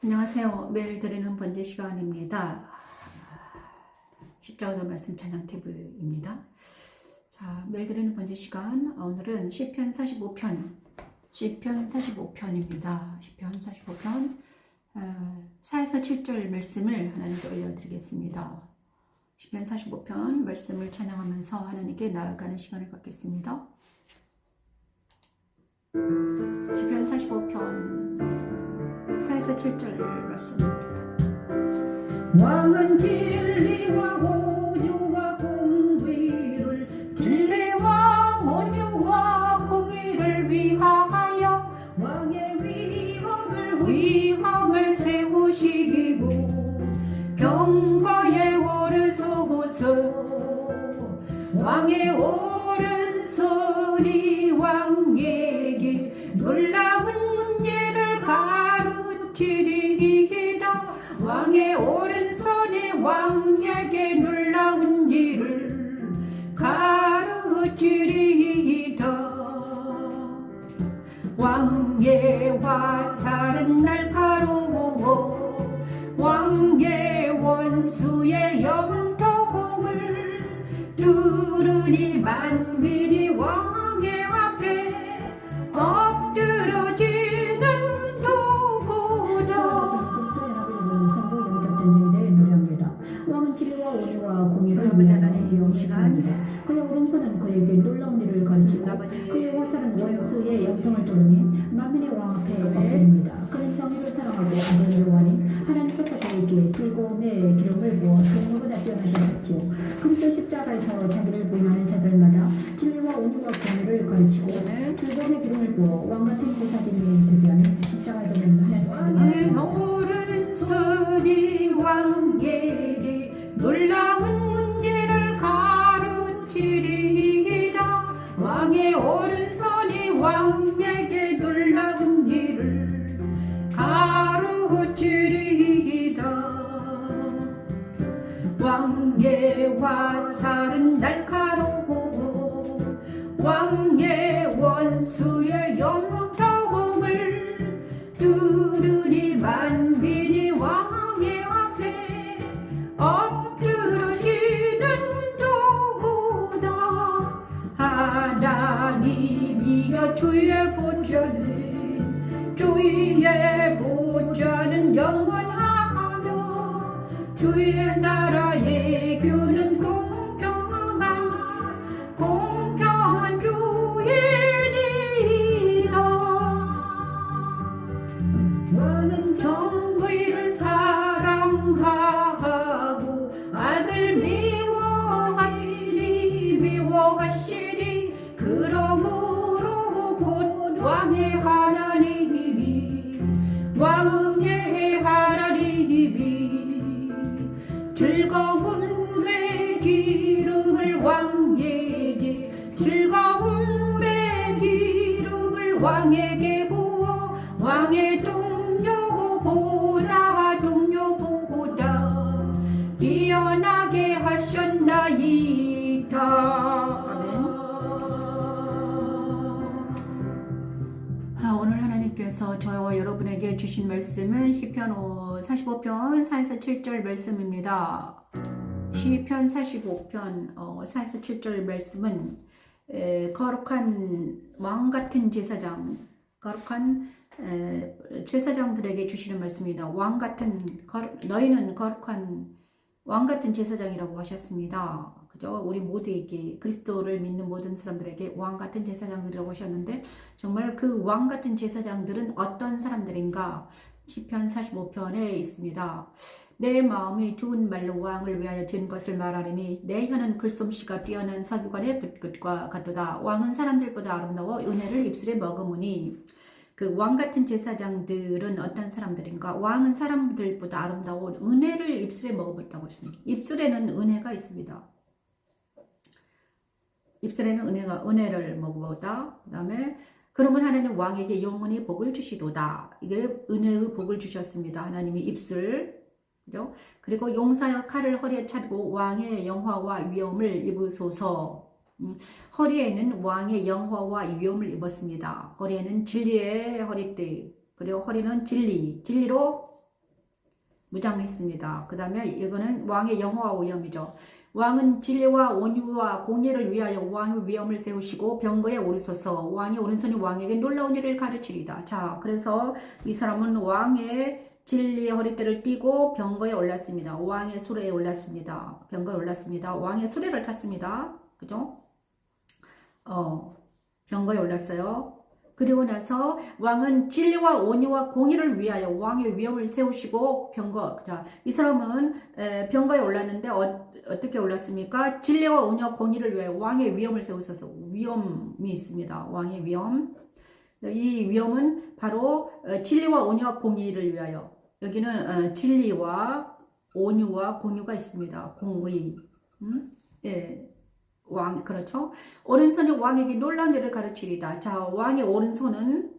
안녕하세요. 매일 드리는 번제 시간입니다. 십자가의 말씀 찬양 탭입니다. 자, 매일 드리는 번제 시간, 오늘은 시편 45편, 시편 45편입니다. 시편 45편 4에서 7절 말씀을 하나님께 올려드리겠습니다. 시편 45편 말씀을 찬양하면서 하나님께 나아가는 시간을 갖겠습니다. 시편 45편 4에서 7절 말씀입니다. 왕은 진리와 온유와 공의를 위하여 왕의 위엄을 세우시고 경거에 오르소서. 왕의 오른손이 왕에게 놀라운 일을 가르치리이다. 왕의 오른손이 왕에게 놀라운 일을 가르치리이다. 왕의 화살은 날카로워 왕의 원수의 염통을 뚫으니 만민이 왕의 앞에 엎드러지는 도구다. 그리스도의 연합을 이루는 선거 영적 전쟁에 대해 노래합니다. 왕은 진리와 온유와 공의를 시간. 그의 오른손은 그에게 놀라운 일을 가르치고 그의 화살은 원수의 염통을 뚫으니 만민의 왕 앞에 엎드립니다. 그는 정의를 사랑하고 안전을 구하니 하나님께서 그에게 즐거움의 기름을 부어 동물보다 뛰어나게 하셨지요. 그리스도 십자가에서 자기를 부인하는 자들마다 진리와 온유와 공의를 가르치고 즐거움의 기름을 부어 왕같은 제사장이 되게 하는 십자가에 도는 하나님의 오른손이 왕에게 놀라운 일을 가르치리이다. 왕의 오른손이 왕에게 놀라운 일을 가르치리이다. 왕의 화살은 날카로워 왕의 원수의 염통을 뚫으니 만민이 왕의 앞에 엎드러지는 도구다. 하나님이여 주의 보좌는 영원하며 주의 나라의 규는 공평한 규율이다. 왕은 정의를 사랑하고 악을 미워하시니 그러므로 곧 왕의 하나님이 즐거움의 기름을 왕에게 부어 왕의 동료보다 뛰어나게 하셨나이다. 아멘. 오늘 하나님께서 저와 여러분에게 주신 말씀은 시편 45편 4에서 7절 말씀입니다. 시편 45편 4에서 7절 말씀은 거룩한 왕같은 거룩한 제사장들에게 주시는 말씀입니다. 너희는 거룩한 왕같은 제사장이라고 하셨습니다. 그죠? 우리 모두에게, 그리스도를 믿는 모든 사람들에게 왕같은 제사장들이라고 하셨는데, 정말 그 왕같은 제사장들은 어떤 사람들인가? 시편 45편에 있습니다. 내 마음이 좋은 말로 왕을 위하여 지은 것을 말하리니 내 혀는 글솜씨가 뛰어난 서기관의 붓끝과 같도다. 왕은 사람들보다 아름다워 은혜를 입술에 머금으니. 그 왕같은 제사장들은 어떤 사람들인가? 왕은 사람들보다 아름다워 은혜를 입술에 머금었다고 했습니다. 입술에는 은혜가 있습니다. 입술에는 은혜를 머금었다. 그 다음에 그러면 하나님 왕에게 영원히 복을 주시도다. 이게 은혜의 복을 주셨습니다. 하나님이 입술, 그죠? 그리고 용사여 칼을 허리에 차고 왕의 영화와 위엄을 입으소서. 허리에는 왕의 영화와 위엄을 입었습니다. 허리에는 진리의 허리띠, 그리고 허리는 진리로 무장했습니다. 그 다음에 이거는 왕의 영화와 위엄이죠. 왕은 진리와 온유와 공의를 위하여 왕의 위엄을 세우시고 병거에 오르소서. 왕의 오른손이 왕에게 놀라운 일을 가르치리다. 자, 그래서 이 사람은 왕의 진리의 허리띠를 띠고 병거에 올랐습니다. 왕의 수레에 올랐습니다. 병거에 올랐습니다. 왕의 수레를 탔습니다. 그죠? 병거에 올랐어요. 그리고 나서 왕은 진리와 온유와 공의를 위하여 왕의 위엄을 세우시고 자, 이 사람은 병거에 올랐는데 어떻게 올랐습니까? 진리와 온유와 공의를 위하여 왕의 위엄을 세우셔서 위엄이 있습니다. 왕의 위엄. 이 위엄은 바로 진리와 온유와 공의를 위하여. 여기는 진리와 온유와 공유가 있습니다. 공의. 예. 왕, 그렇죠? 오른손이 왕에게 놀라운 일을 가르치리다. 자, 왕의 오른손,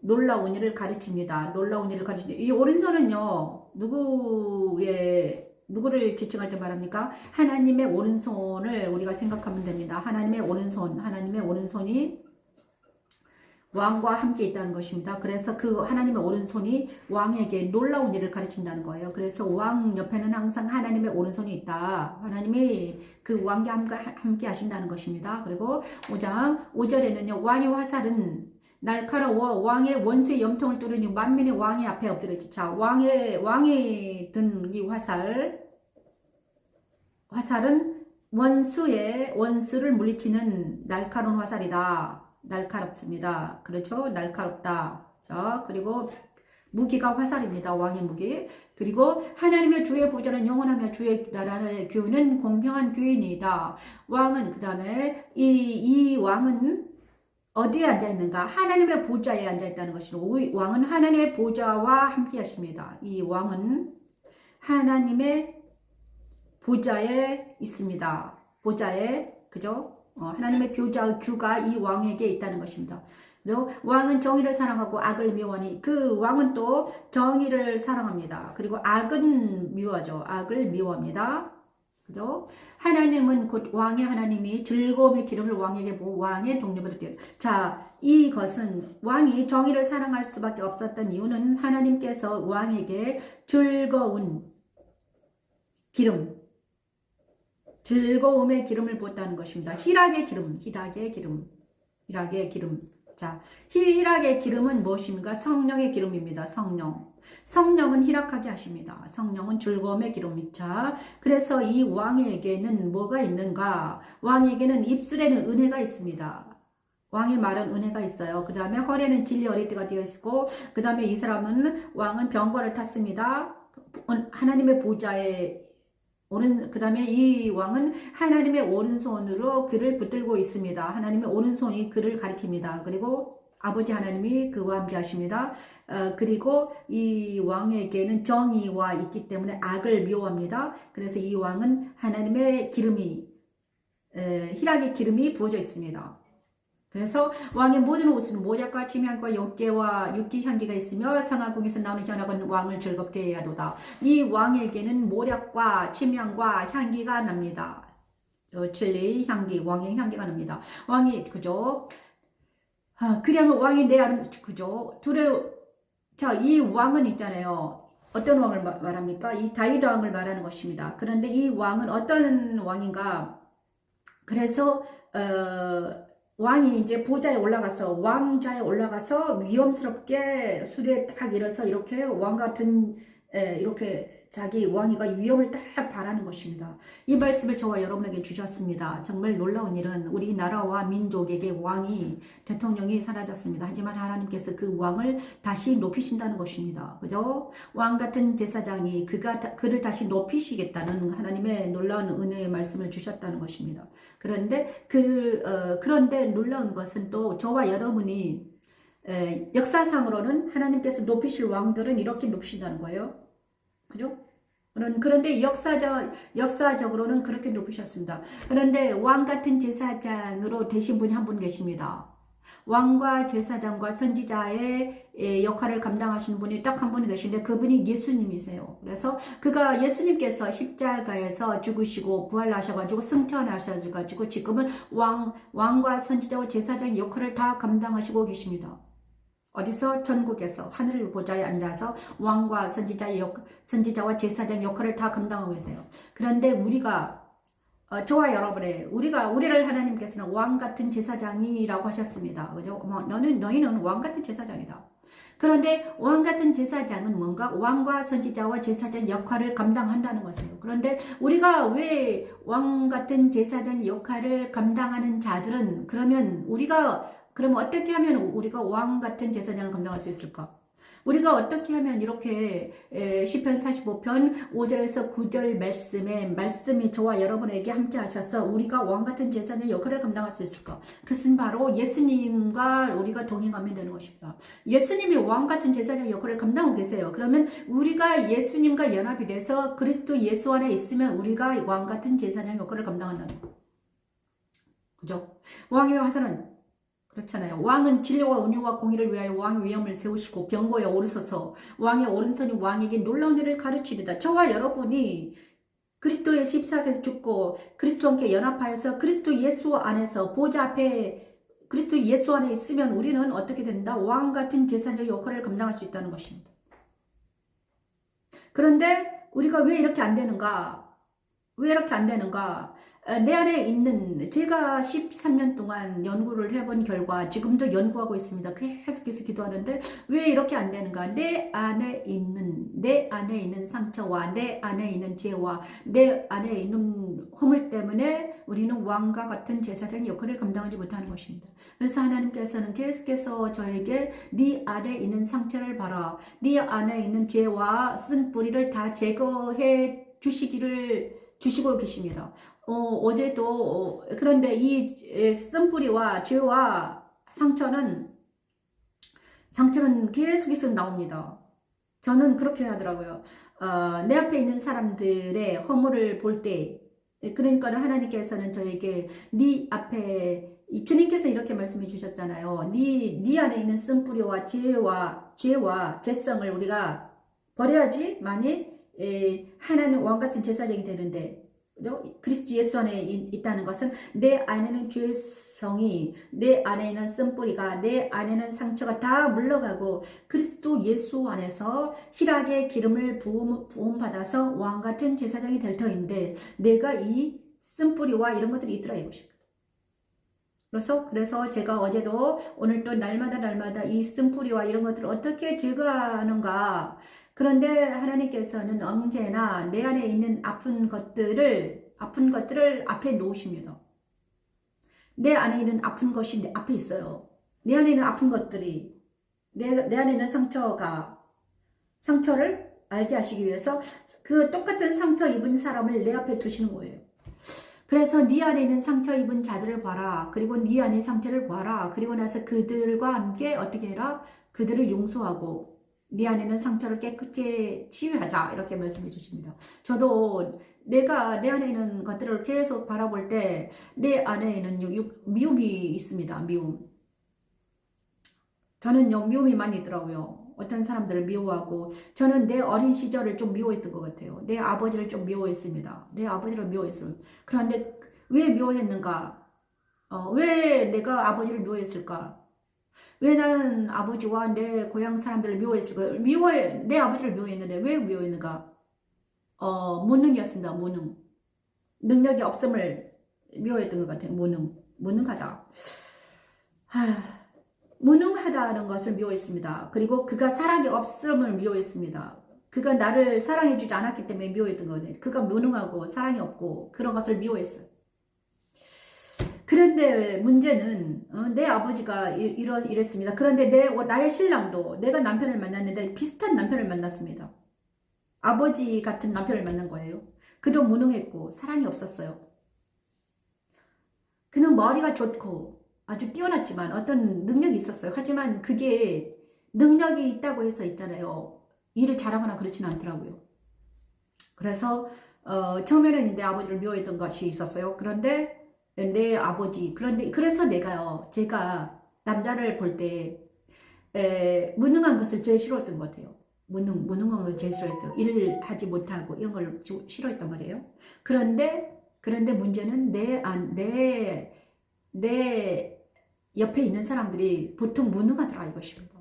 놀라운 일을 가르칩니다. 놀라운 일을 가르칩니다. 이 오른손은요, 누구를 지칭할 때 말합니까? 하나님의 오른손을 우리가 생각하면 됩니다. 하나님의 오른손이 왕과 함께 있다는 것입니다. 그래서 그 하나님의 오른손이 왕에게 놀라운 일을 가르친다는 거예요. 그래서 왕 옆에는 항상 하나님의 오른손이 있다. 하나님이 그 왕과 함께 하신다는 것입니다. 그리고 5절에는요. 왕의 화살은 날카로워 왕의 원수의 염통을 뚫으니 만민의 왕의 앞에 엎드렸지. 자, 왕이 든 이 화살은 원수를 물리치는 날카로운 화살이다. 날카롭습니다. 그렇죠? 날카롭다. 자, 그리고 무기가 화살입니다. 왕의 무기. 그리고 하나님의 주의 보좌는 영원하며 주의 나라의 교훈은 공평한 교인이다. 왕은 그 다음에 이 왕은 어디에 앉아 있는가? 하나님의 보좌에 앉아 있다는 것이고 왕은 하나님의 보좌와 함께 하십니다. 이 왕은 하나님의 보좌에 있습니다. 보좌에, 그죠? 하나님의 규가 이 왕에게 있다는 것입니다. 그리고 왕은 정의를 사랑하고 악을 미워하니 그 왕은 또 정의를 사랑합니다. 그리고 악은 미워하죠. 악을 미워합니다. 그죠? 하나님은 곧 왕의 하나님이 즐거움의 기름을 왕에게 부어 왕의 동료를 띄워. 자, 이것은 왕이 정의를 사랑할 수밖에 없었던 이유는 하나님께서 왕에게 즐거운 기름, 즐거움의 기름을 부었다는 것입니다. 희락의 기름. 자, 희락의 기름은 무엇입니까? 성령의 기름입니다. 성령은 희락하게 하십니다. 성령은 즐거움의 기름이자. 그래서 이 왕에게는 뭐가 있는가? 왕에게는 입술에는 은혜가 있습니다. 왕의 말은 은혜가 있어요. 그 다음에 허리에는 진리 허리띠가 되어 있고, 그 다음에 이 사람은 왕은 병거를 탔습니다. 하나님의 보좌에 그 다음에 이 왕은 하나님의 오른손으로 그를 붙들고 있습니다. 하나님의 오른손이 그를 가리킵니다. 그리고 아버지 하나님이 그와 함께 하십니다. 그리고 이 왕에게는 정의와 있기 때문에 악을 미워합니다. 그래서 이 왕은 하나님의 희락의 기름이 부어져 있습니다. 그래서 왕의 모든 옷은 모략과 침향과 욕계와 육기 향기가 있으며 상하궁에서 나오는 현악은 왕을 즐겁게 해야 하도다. 이 왕에게는 모략과 침향과 향기가 납니다. 진리의 향기, 왕의 향기가 납니다. 왕이, 그죠? 그러면 왕이 내 그죠? 자, 이 왕은 있잖아요. 어떤 왕을 말합니까? 이 다윗 왕을 말하는 것입니다. 그런데 이 왕은 어떤 왕인가? 그래서, 왕이 이제 보좌에 올라가서 왕좌에 올라가서 위험스럽게 수레에 딱 일어서 이렇게 왕 같은 이렇게 자기 왕이가 위험을 딱 바라는 것입니다. 이 말씀을 저와 여러분에게 주셨습니다. 정말 놀라운 일은 우리나라와 민족에게 대통령이 사라졌습니다. 하지만 하나님께서 그 왕을 다시 높이신다는 것입니다. 그죠? 왕 같은 제사장이 그를 다시 높이시겠다는 하나님의 놀라운 은혜의 말씀을 주셨다는 것입니다. 그런데 그런데 놀라운 것은 또 저와 여러분이 역사상으로는 하나님께서 높이실 왕들은 이렇게 높이신다는 거예요. 그죠? 그런데 역사적으로는 그렇게 높이셨습니다. 그런데 왕 같은 제사장으로 되신 분이 한 분 계십니다. 왕과 제사장과 선지자의 역할을 감당하시는 분이 딱 한 분 계신데 그분이 예수님이세요. 그래서 예수님께서 십자가에서 죽으시고 부활하셔가지고 승천하셔가지고 지금은 왕과 선지자와 제사장의 역할을 다 감당하시고 계십니다. 어디서? 전국에서 하늘 보좌에 앉아서 왕과 선지자와 제사장 역할을 다 감당하고 계세요. 그런데 우리가 저와 여러분의 우리를 하나님께서는 왕 같은 제사장이라고 하셨습니다. 그죠? 너희는 왕 같은 제사장이다. 그런데 왕 같은 제사장은 뭔가 왕과 선지자와 제사장 역할을 감당한다는 것이에요. 그런데 우리가 왜 왕 같은 제사장 역할을 감당하는 자들은 그러면 어떻게 하면 우리가 왕 같은 제사장을 감당할 수 있을까? 우리가 어떻게 하면 이렇게 시편 45편 5절에서 9절 말씀이 저와 여러분에게 함께 하셔서 우리가 왕같은 제사장의 역할을 감당할 수 있을까? 그것은 바로 예수님과 우리가 동행하면 되는 것입니다. 예수님이 왕같은 제사장 역할을 감당하고 계세요. 그러면 우리가 예수님과 연합이 돼서 그리스도 예수 안에 있으면 우리가 왕같은 제사장 역할을 감당한다는 거. 그죠? 왕의 화살은 그렇잖아요. 왕은 진리와 은유와 공의를 위하여 왕의 위엄을 세우시고 병거에 오르소서 왕의 오른손이 왕에게 놀라운 일을 가르치리다. 저와 여러분이 그리스도의 십자가에서 죽고 그리스도와 함께 연합하여서 그리스도 예수 안에서 보좌 앞에 그리스도 예수 안에 있으면 우리는 어떻게 된다? 왕 같은 제사장의 역할을 감당할 수 있다는 것입니다. 그런데 우리가 왜 이렇게 안 되는가? 왜 이렇게 안 되는가? 내 안에 있는 제가 13년 동안 연구를 해본 결과 지금도 연구하고 있습니다. 계속해서 기도하는데 왜 이렇게 안 되는가? 내 안에 있는 상처와 내 안에 있는 죄와 내 안에 있는 허물 때문에 우리는 왕과 같은 제사장 역할을 감당하지 못하는 것입니다. 그래서 하나님께서는 계속해서 저에게 네 안에 있는 상처를 봐라. 네 안에 있는 죄와 쓴 뿌리를 다 제거해 주시고 계십니다. 어제도 그런데 이 쓴뿌리와 죄와 상처는 계속해서 나옵니다. 저는 그렇게 하더라고요. 내 앞에 있는 사람들의 허물을 볼 때, 그러니까 하나님께서는 저에게 네 앞에 주님께서 이렇게 말씀해 주셨잖아요. 네 안에 있는 쓴뿌리와 죄와 죄성을 우리가 버려야지 만일 하나님 왕같은 제사장이 되는데, 그리스도 예수 안에 있다는 것은 내 안에는 죄성이, 내 안에는 쓴뿌리가, 내 안에는 상처가 다 물러가고 그리스도 예수 안에서 희락의 기름을 부음받아서 왕같은 제사장이 될 터인데 내가 이 쓴뿌리와 이런 것들이 있더라 이것입니다. 그래서 제가 어제도 오늘도 날마다 이 쓴뿌리와 이런 것들을 어떻게 제거하는가. 그런데 하나님께서는 언제나 내 안에 있는 아픈 것들을 앞에 놓으십니다. 내 안에 있는 아픈 것이 내 앞에 있어요. 내 안에 있는 아픈 것들이 내 안에 있는 상처를 알게 하시기 위해서 그 똑같은 상처 입은 사람을 내 앞에 두시는 거예요. 그래서 네 안에 있는 상처 입은 자들을 봐라. 그리고 네 안의 상처를 봐라. 그리고 나서 그들과 함께 어떻게 해라? 그들을 용서하고 네 안에는 상처를 깨끗게 치유하자 이렇게 말씀해 주십니다. 저도 내가 내 안에 있는 것들을 계속 바라볼 때 내 안에는 미움이 있습니다. 저는요 미움이 많이 있더라고요. 어떤 사람들을 미워하고 저는 내 어린 시절을 좀 미워했던 것 같아요. 내 아버지를 좀 미워했습니다. 내 아버지를 미워했어요. 그런데 왜 미워했는가? 왜 내가 아버지를 미워했을까? 왜 나는 아버지와 내 고향 사람들을 미워했을까? 내 아버지를 미워했는데 왜 미워했는가? 무능이었습니다. 무능. 능력이 없음을 미워했던 것 같아요. 무능하다. 무능하다는 것을 미워했습니다. 그리고 그가 사랑이 없음을 미워했습니다. 그가 나를 사랑해주지 않았기 때문에 미워했던 거거든요. 그가 무능하고 사랑이 없고 그런 것을 미워했어요. 그런데 문제는 내 아버지가 이랬습니다. 그런데 나의 신랑도 내가 남편을 만났는데 비슷한 남편을 만났습니다. 아버지 같은 남편을 만난 거예요. 그도 무능했고 사랑이 없었어요. 그는 머리가 좋고 아주 뛰어났지만 어떤 능력이 있었어요. 하지만 그게 능력이 있다고 해서 있잖아요. 일을 잘하거나 그렇지는 않더라고요. 그래서 처음에는 내 아버지를 미워했던 것이 있었어요. 그런데 내 아버지 그래서 제가 남자를 볼 때 무능한 것을 제일 싫어했던 것 같아요. 무능한 걸 제일 싫어했어요. 일을 하지 못하고 이런 걸 싫어했단 말이에요. 그런데 문제는 내 옆에 있는 사람들이 보통 무능하더라 이것입니다.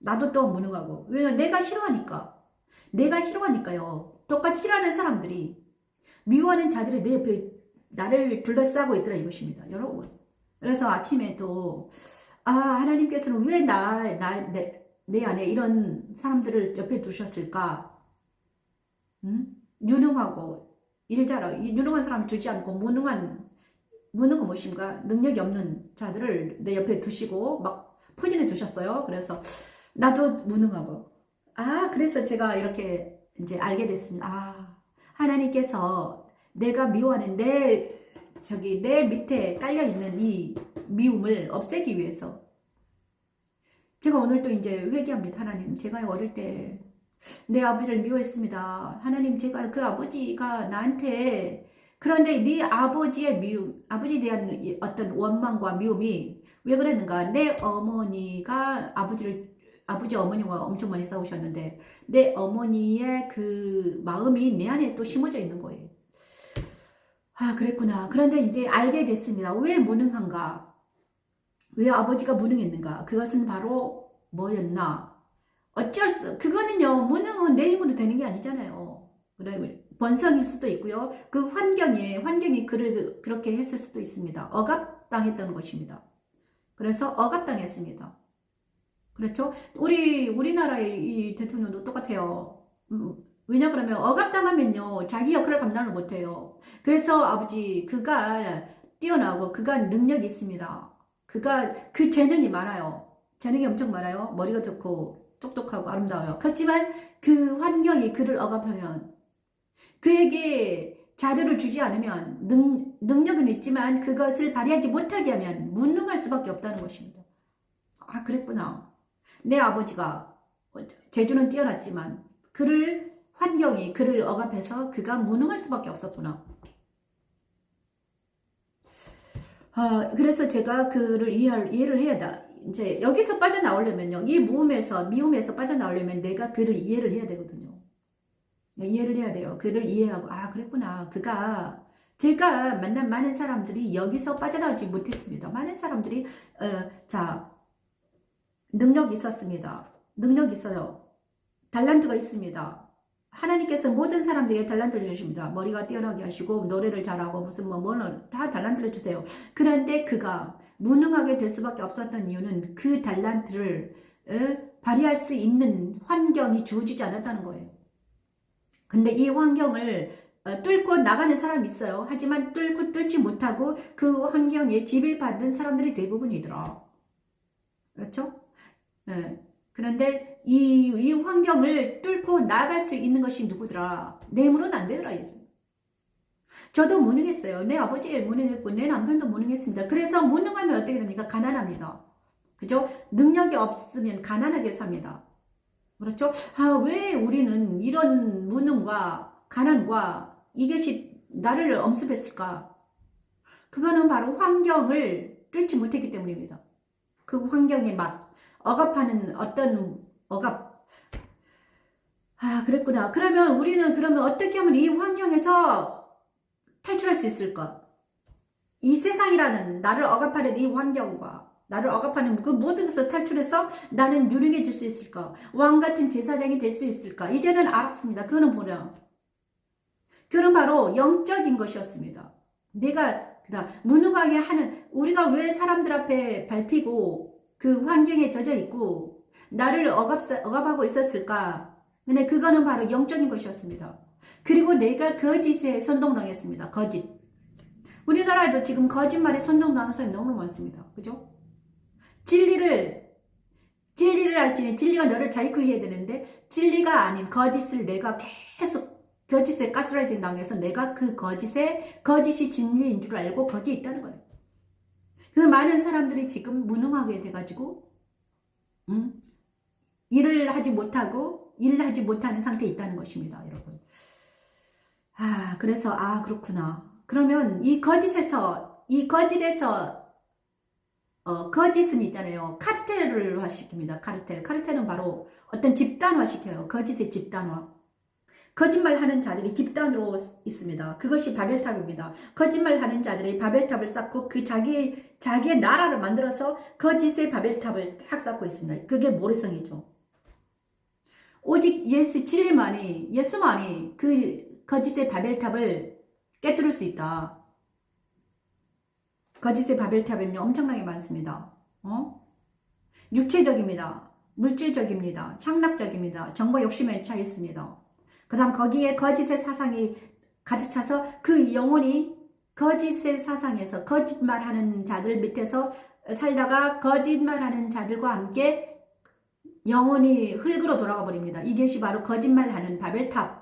나도 또 무능하고. 왜냐면 내가 싫어하니까. 내가 싫어하니까요. 똑같이 싫어하는 사람들이 미워하는 자들이 내 옆에 나를 둘러싸고 있더라 이것입니다. 여러분. 그래서 아침에도 하나님께서는 왜 내 안에 이런 사람들을 옆에 두셨을까? 유능하고 일 잘하고 유능한 사람 주지 않고 무능한 무엇인가 능력이 없는 자들을 내 옆에 두시고 막 포진해 두셨어요. 그래서 나도 무능하고 그래서 제가 이렇게 이제 알게 됐습니다. 하나님께서 내가 미워하는 내 밑에 깔려 있는 이 미움을 없애기 위해서 제가 오늘 또 이제 회개합니다. 하나님, 제가 어릴 때 내 아버지를 미워했습니다. 하나님, 제가 그 아버지가 나한테 그런데 네 아버지의 미움, 아버지에 대한 어떤 원망과 미움이 왜 그랬는가? 내 어머니가 아버지 어머니와 엄청 많이 싸우셨는데 내 어머니의 그 마음이 내 안에 또 심어져 있는 거예요. 그랬구나. 그런데 이제 알게 됐습니다. 왜 무능한가? 왜 아버지가 무능했는가? 그것은 바로 뭐였나? 그거는요, 무능은 내 힘으로 되는 게 아니잖아요. 번성일 수도 있고요. 그 환경이 그를 그렇게 했을 수도 있습니다. 억압당했던 것입니다. 그래서 억압당했습니다. 그렇죠? 우리나라의 이 대통령도 똑같아요. 왜냐 그러면 억압당하면요, 자기 역할을 감당을 못해요. 그래서 그가 뛰어나고 그가 능력이 있습니다. 그 재능이 많아요. 재능이 엄청 많아요. 머리가 좋고 똑똑하고 아름다워요. 그렇지만 그 환경이 그를 억압하면 그에게 자료를 주지 않으면 능력은 있지만 그것을 발휘하지 못하게 하면 무능할 수밖에 없다는 것입니다. 그랬구나. 내 아버지가 재주는 뛰어났지만 환경이 그를 억압해서 그가 무능할 수밖에 없었구나. 그래서 제가 그를 이해를 해야 돼. 이제 여기서 빠져나오려면요. 이 미움에서 빠져나오려면 내가 그를 이해를 해야 되거든요. 이해를 해야 돼요. 그를 이해하고, 그랬구나. 제가 만난 많은 사람들이 여기서 빠져나오지 못했습니다. 많은 사람들이, 능력이 있었습니다. 능력이 있어요. 달란트가 있습니다. 하나님께서 모든 사람들에게 달란트를 주십니다. 머리가 뛰어나게 하시고 노래를 잘하고 무슨 다 달란트를 주세요. 그런데 그가 무능하게 될 수밖에 없었던 이유는 그 달란트를 발휘할 수 있는 환경이 주어지지 않았다는 거예요. 근데 이 환경을 뚫고 나가는 사람이 있어요. 하지만 뚫지 못하고 그 환경에 지배받는 사람들이 대부분이더라. 그렇죠? 그런데 이 환경을 뚫고 나갈 수 있는 것이 누구더라? 내 힘으로는 안 되더라. 저도 무능했어요. 내 아버지 무능했고 내 남편도 무능했습니다. 그래서 무능하면 어떻게 됩니까? 가난합니다. 그죠? 능력이 없으면 가난하게 삽니다. 그렇죠? 왜 우리는 이런 무능과 가난과 이것이 나를 엄습했을까? 그거는 바로 환경을 뚫지 못했기 때문입니다. 그 환경에 억압하는 어떤 억압. 그랬구나. 그러면 우리는 어떻게 하면 이 환경에서 탈출할 수 있을까? 이 세상이라는 나를 억압하는 이 환경과 나를 억압하는 그 모든 것을 탈출해서 나는 유능해질 수 있을까? 왕 같은 제사장이 될 수 있을까? 이제는 알았습니다. 그거는 뭐냐? 그건 바로 영적인 것이었습니다. 무능하게 하는, 우리가 왜 사람들 앞에 밟히고 그 환경에 젖어 있고 나를 억압하고 있었을까? 근데 그거는 바로 영적인 것이었습니다. 그리고 내가 거짓에 선동당했습니다. 거짓. 우리나라에도 지금 거짓말에 선동당하는 사람이 너무 많습니다. 그죠? 진리를 알지니 진리가 너를 자유케 해야 되는데 진리가 아닌 거짓을 내가 계속 거짓에 가스라이팅 당해서 내가 그 거짓이 진리인 줄 알고 거기에 있다는 거예요. 그래서 많은 사람들이 지금 무능하게 돼가지고 일을 하지 못하는 상태에 있다는 것입니다. 여러분. 그래서 그렇구나. 그러면 이 거짓에서 거짓은 있잖아요. 카르텔을 화시킵니다. 카르텔은 바로 어떤 집단화시켜요. 거짓의 집단화. 거짓말하는 자들이 집단으로 있습니다. 그것이 바벨탑입니다. 거짓말하는 자들이 바벨탑을 쌓고 그 자기의 나라를 만들어서 거짓의 바벨탑을 딱 쌓고 있습니다. 그게 모래성이죠. 오직 진리만이, 예수만이 그 거짓의 바벨탑을 깨뜨릴 수 있다. 거짓의 바벨탑에는 엄청나게 많습니다. 육체적입니다. 물질적입니다. 향락적입니다. 정보 욕심에 차 있습니다. 그 다음 거기에 거짓의 사상이 가득 차서 그 영혼이 거짓의 사상에서 거짓말하는 자들 밑에서 살다가 거짓말하는 자들과 함께 영혼이 흙으로 돌아가 버립니다. 이것이 바로 거짓말하는 바벨탑.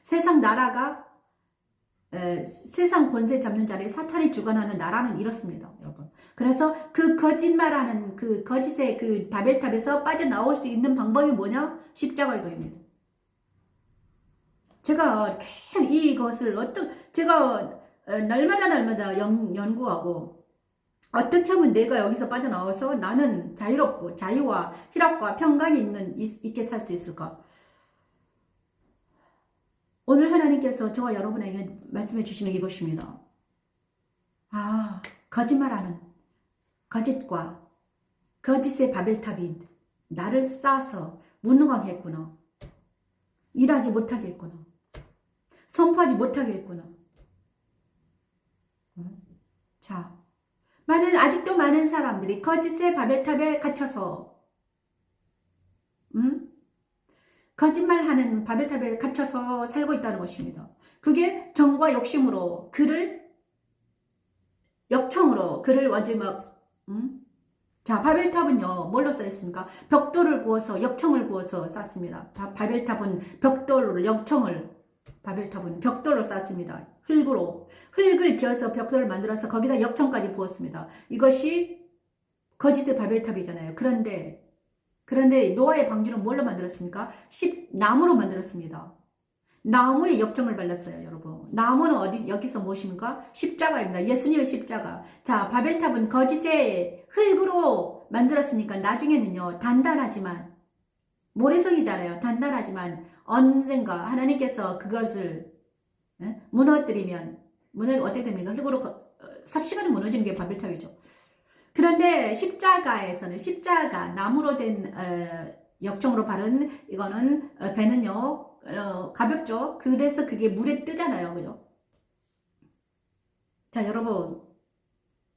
세상 나라가 세상 권세 잡는 자를 사탄이 주관하는 나라는 이렇습니다, 여러분. 그래서 그 거짓말하는 그 거짓의 그 바벨탑에서 빠져나올 수 있는 방법이 뭐냐? 십자가의 도입니다. 제가 계속 이것을 제가 날마다 연구하고 어떻게 하면 내가 여기서 빠져나와서 나는 자유롭고 자유와 희락과 평강이 있게 살 수 있을까? 오늘 하나님께서 저와 여러분에게 말씀해 주시는 이것입니다. 거짓말하는 거짓과 거짓의 바벨탑이 나를 싸서 무능하게 했구나. 일하지 못하게 했구나. 선포하지 못하게 했구나. 자, 아직도 많은 사람들이 거짓의 바벨탑에 갇혀서 거짓말하는 바벨탑에 갇혀서 살고 있다는 것입니다. 그게 정과 욕심으로 역청으로 그를 완전히 자, 바벨탑은요, 뭘로 쌓였습니까? 벽돌을 구워서, 역청을 구워서 쌓습니다. 바벨탑은 바벨탑은 벽돌로 쌓습니다. 흙을 기어서 벽돌을 만들어서 거기다 역청까지 부었습니다. 이것이 거짓의 바벨탑이잖아요. 그런데 노아의 방주는 뭘로 만들었습니까? 나무로 만들었습니다. 나무에 역청을 발랐어요, 여러분. 나무는 여기서 무엇입니까? 십자가입니다. 예수님의 십자가. 자, 바벨탑은 거짓의 흙으로 만들었으니까 나중에는요, 단단하지만, 모래성이잖아요. 단단하지만, 언젠가 하나님께서 그것을 무너뜨리면, 어떻게 됩니까? 흙으로 삽시간에 무너지는 게 바벨탑이죠. 그런데 십자가에서는 나무로 된 역청으로 바른 이거는 배는요, 가볍죠. 그래서 그게 물에 뜨잖아요. 그죠? 자, 여러분.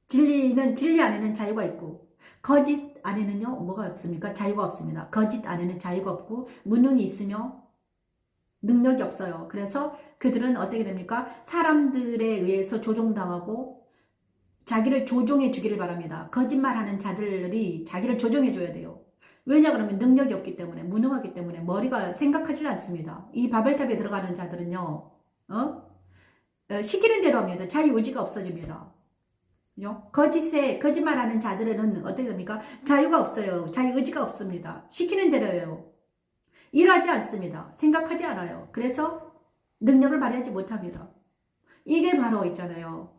진리 안에는 자유가 있고, 거짓 안에는요, 뭐가 없습니까? 자유가 없습니다. 거짓 안에는 자유가 없고, 무능이 있으며, 능력이 없어요. 그래서 그들은 어떻게 됩니까? 사람들에 의해서 조종당하고, 자기를 조종해 주기를 바랍니다. 거짓말하는 자들이 자기를 조종해 줘야 돼요. 왜냐 그러면 능력이 없기 때문에, 무능하기 때문에 머리가 생각하지 않습니다. 이 바벨탑에 들어가는 자들은요, 시키는 대로 합니다. 자유의지가 없어집니다. 거짓말하는 자들은 어떻게 됩니까? 자유가 없어요. 자유의지가 없습니다. 시키는 대로예요. 일하지 않습니다. 생각하지 않아요. 그래서 능력을 발휘하지 못합니다. 이게 바로 있잖아요.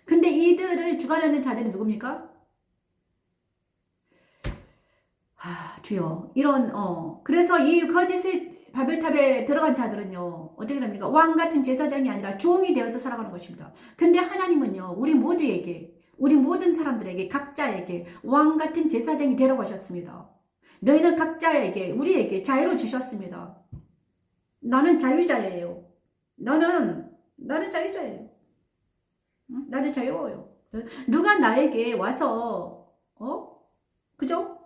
근데 이들을 주관하는 자들이 누굽니까? 주여. 그래서 이 거짓의 바벨탑에 들어간 자들은요, 어떻게 됩니까? 왕 같은 제사장이 아니라 종이 되어서 살아가는 것입니다. 근데 하나님은요, 우리 모든 사람들에게, 각자에게 왕 같은 제사장이 되라고 하셨습니다. 너희는 각자에게, 우리에게 자유를 주셨습니다. 나는 자유자예요. 나는 자유자예요. 나는 자유로워요. 누가 나에게 와서, 그죠?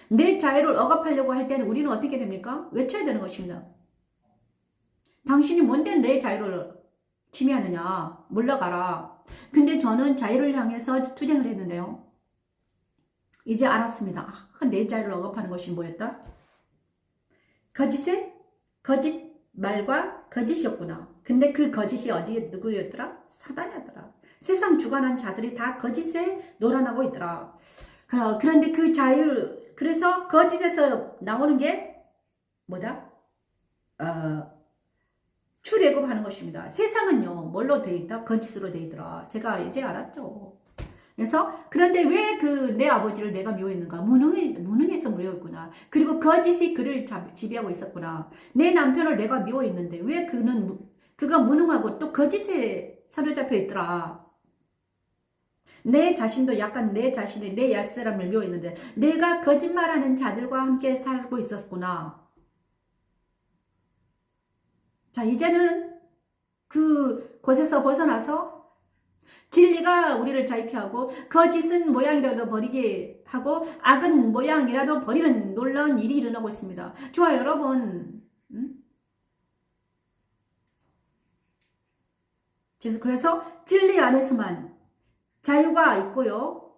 내 자유를 억압하려고 할 때는 우리는 어떻게 됩니까? 외쳐야 되는 것입니다. 당신이 뭔데 내 자유를 침해하느냐? 물러가라. 근데 저는 자유를 향해서 투쟁을 했는데요. 이제 알았습니다. 내 자유를 억압하는 것이 뭐였다? 거짓 말과 거짓이었구나. 근데 그 거짓이 누구였더라? 사단이었더라. 세상 주관한 자들이 다 거짓에 놀아나고 있더라. 그런데 그래서 거짓에서 나오는 게 뭐다? 출애굽하는 것입니다. 세상은요, 뭘로 돼 있다? 거짓으로 돼 있더라. 제가 이제 알았죠. 그런데 왜 내 아버지를 내가 미워했는가? 무능해서 미워했구나. 그리고 거짓이 그를 지배하고 있었구나. 내 남편을 내가 미워했는데 왜 그가 무능하고 또 거짓에 사로잡혀 있더라. 내 자신도 약간 내 자신이 내 옛사람을 미워했는데 내가 거짓말하는 자들과 함께 살고 있었구나. 자, 이제는 그 곳에서 벗어나서 진리가 우리를 자유케 하고 거짓은 모양이라도 버리게 하고 악은 모양이라도 버리는 놀라운 일이 일어나고 있습니다. 좋아요, 여러분. 그래서 진리 안에서만 자유가 있고요.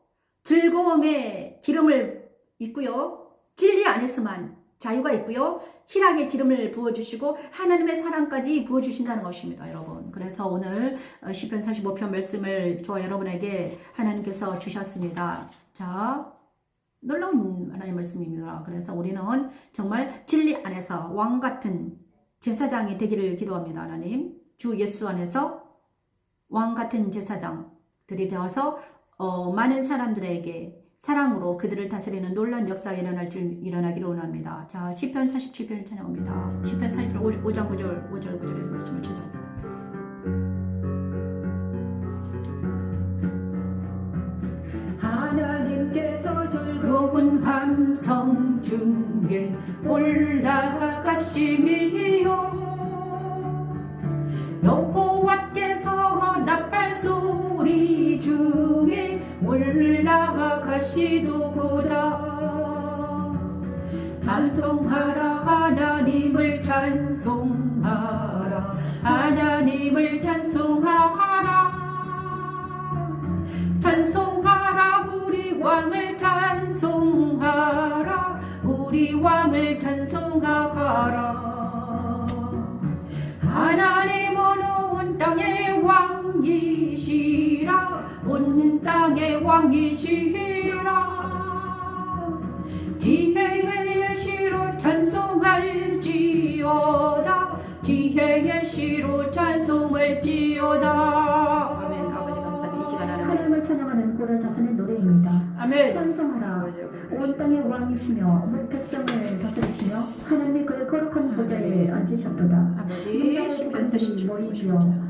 즐거움의 기름을 있고요. 진리 안에서만 자유가 있고요. 희락의 기름을 부어주시고 하나님의 사랑까지 부어주신다는 것입니다, 여러분. 그래서 오늘 시편 45편 말씀을 저와 여러분에게 하나님께서 주셨습니다. 자, 놀라운 하나님의 말씀입니다. 그래서 우리는 정말 진리 안에서 왕같은 제사장이 되기를 기도합니다. 하나님, 주 예수 안에서 왕같은 제사장들이 되어서 많은 사람들에게 사랑으로 그들을 다스리는 놀라운 역사가 일어나기를 원합니다. 자, 시편 47편을 찬양합니다. 시편 47편 5장 9절에서 말씀을 찾아옵니다. 하나님께서 즐거운 함성 중에 올라가심이요 여호와께서 나팔 소리 중에 올라가시도다. 찬송하라 하나님을 찬송하라 하나님을 찬송하라 찬송하라 우리 왕을 찬송하라 우리 왕을 찬송하라. 하나님은 온 땅의 왕이시라 온 땅의 왕이시라. 지혜의 시로 찬송할지어다 지혜의 시로 찬송할지어다. 아멘. 아버지 감사합니다. 이 시간 하나님을 찬양하는 고려 자선의 노래입니다. 아멘. 찬송하라 온 땅의 왕이시며 온 백성을 다스리시며 하나님이 그의 거룩한 보좌에 앉으셨도다. 아버지 시편 47편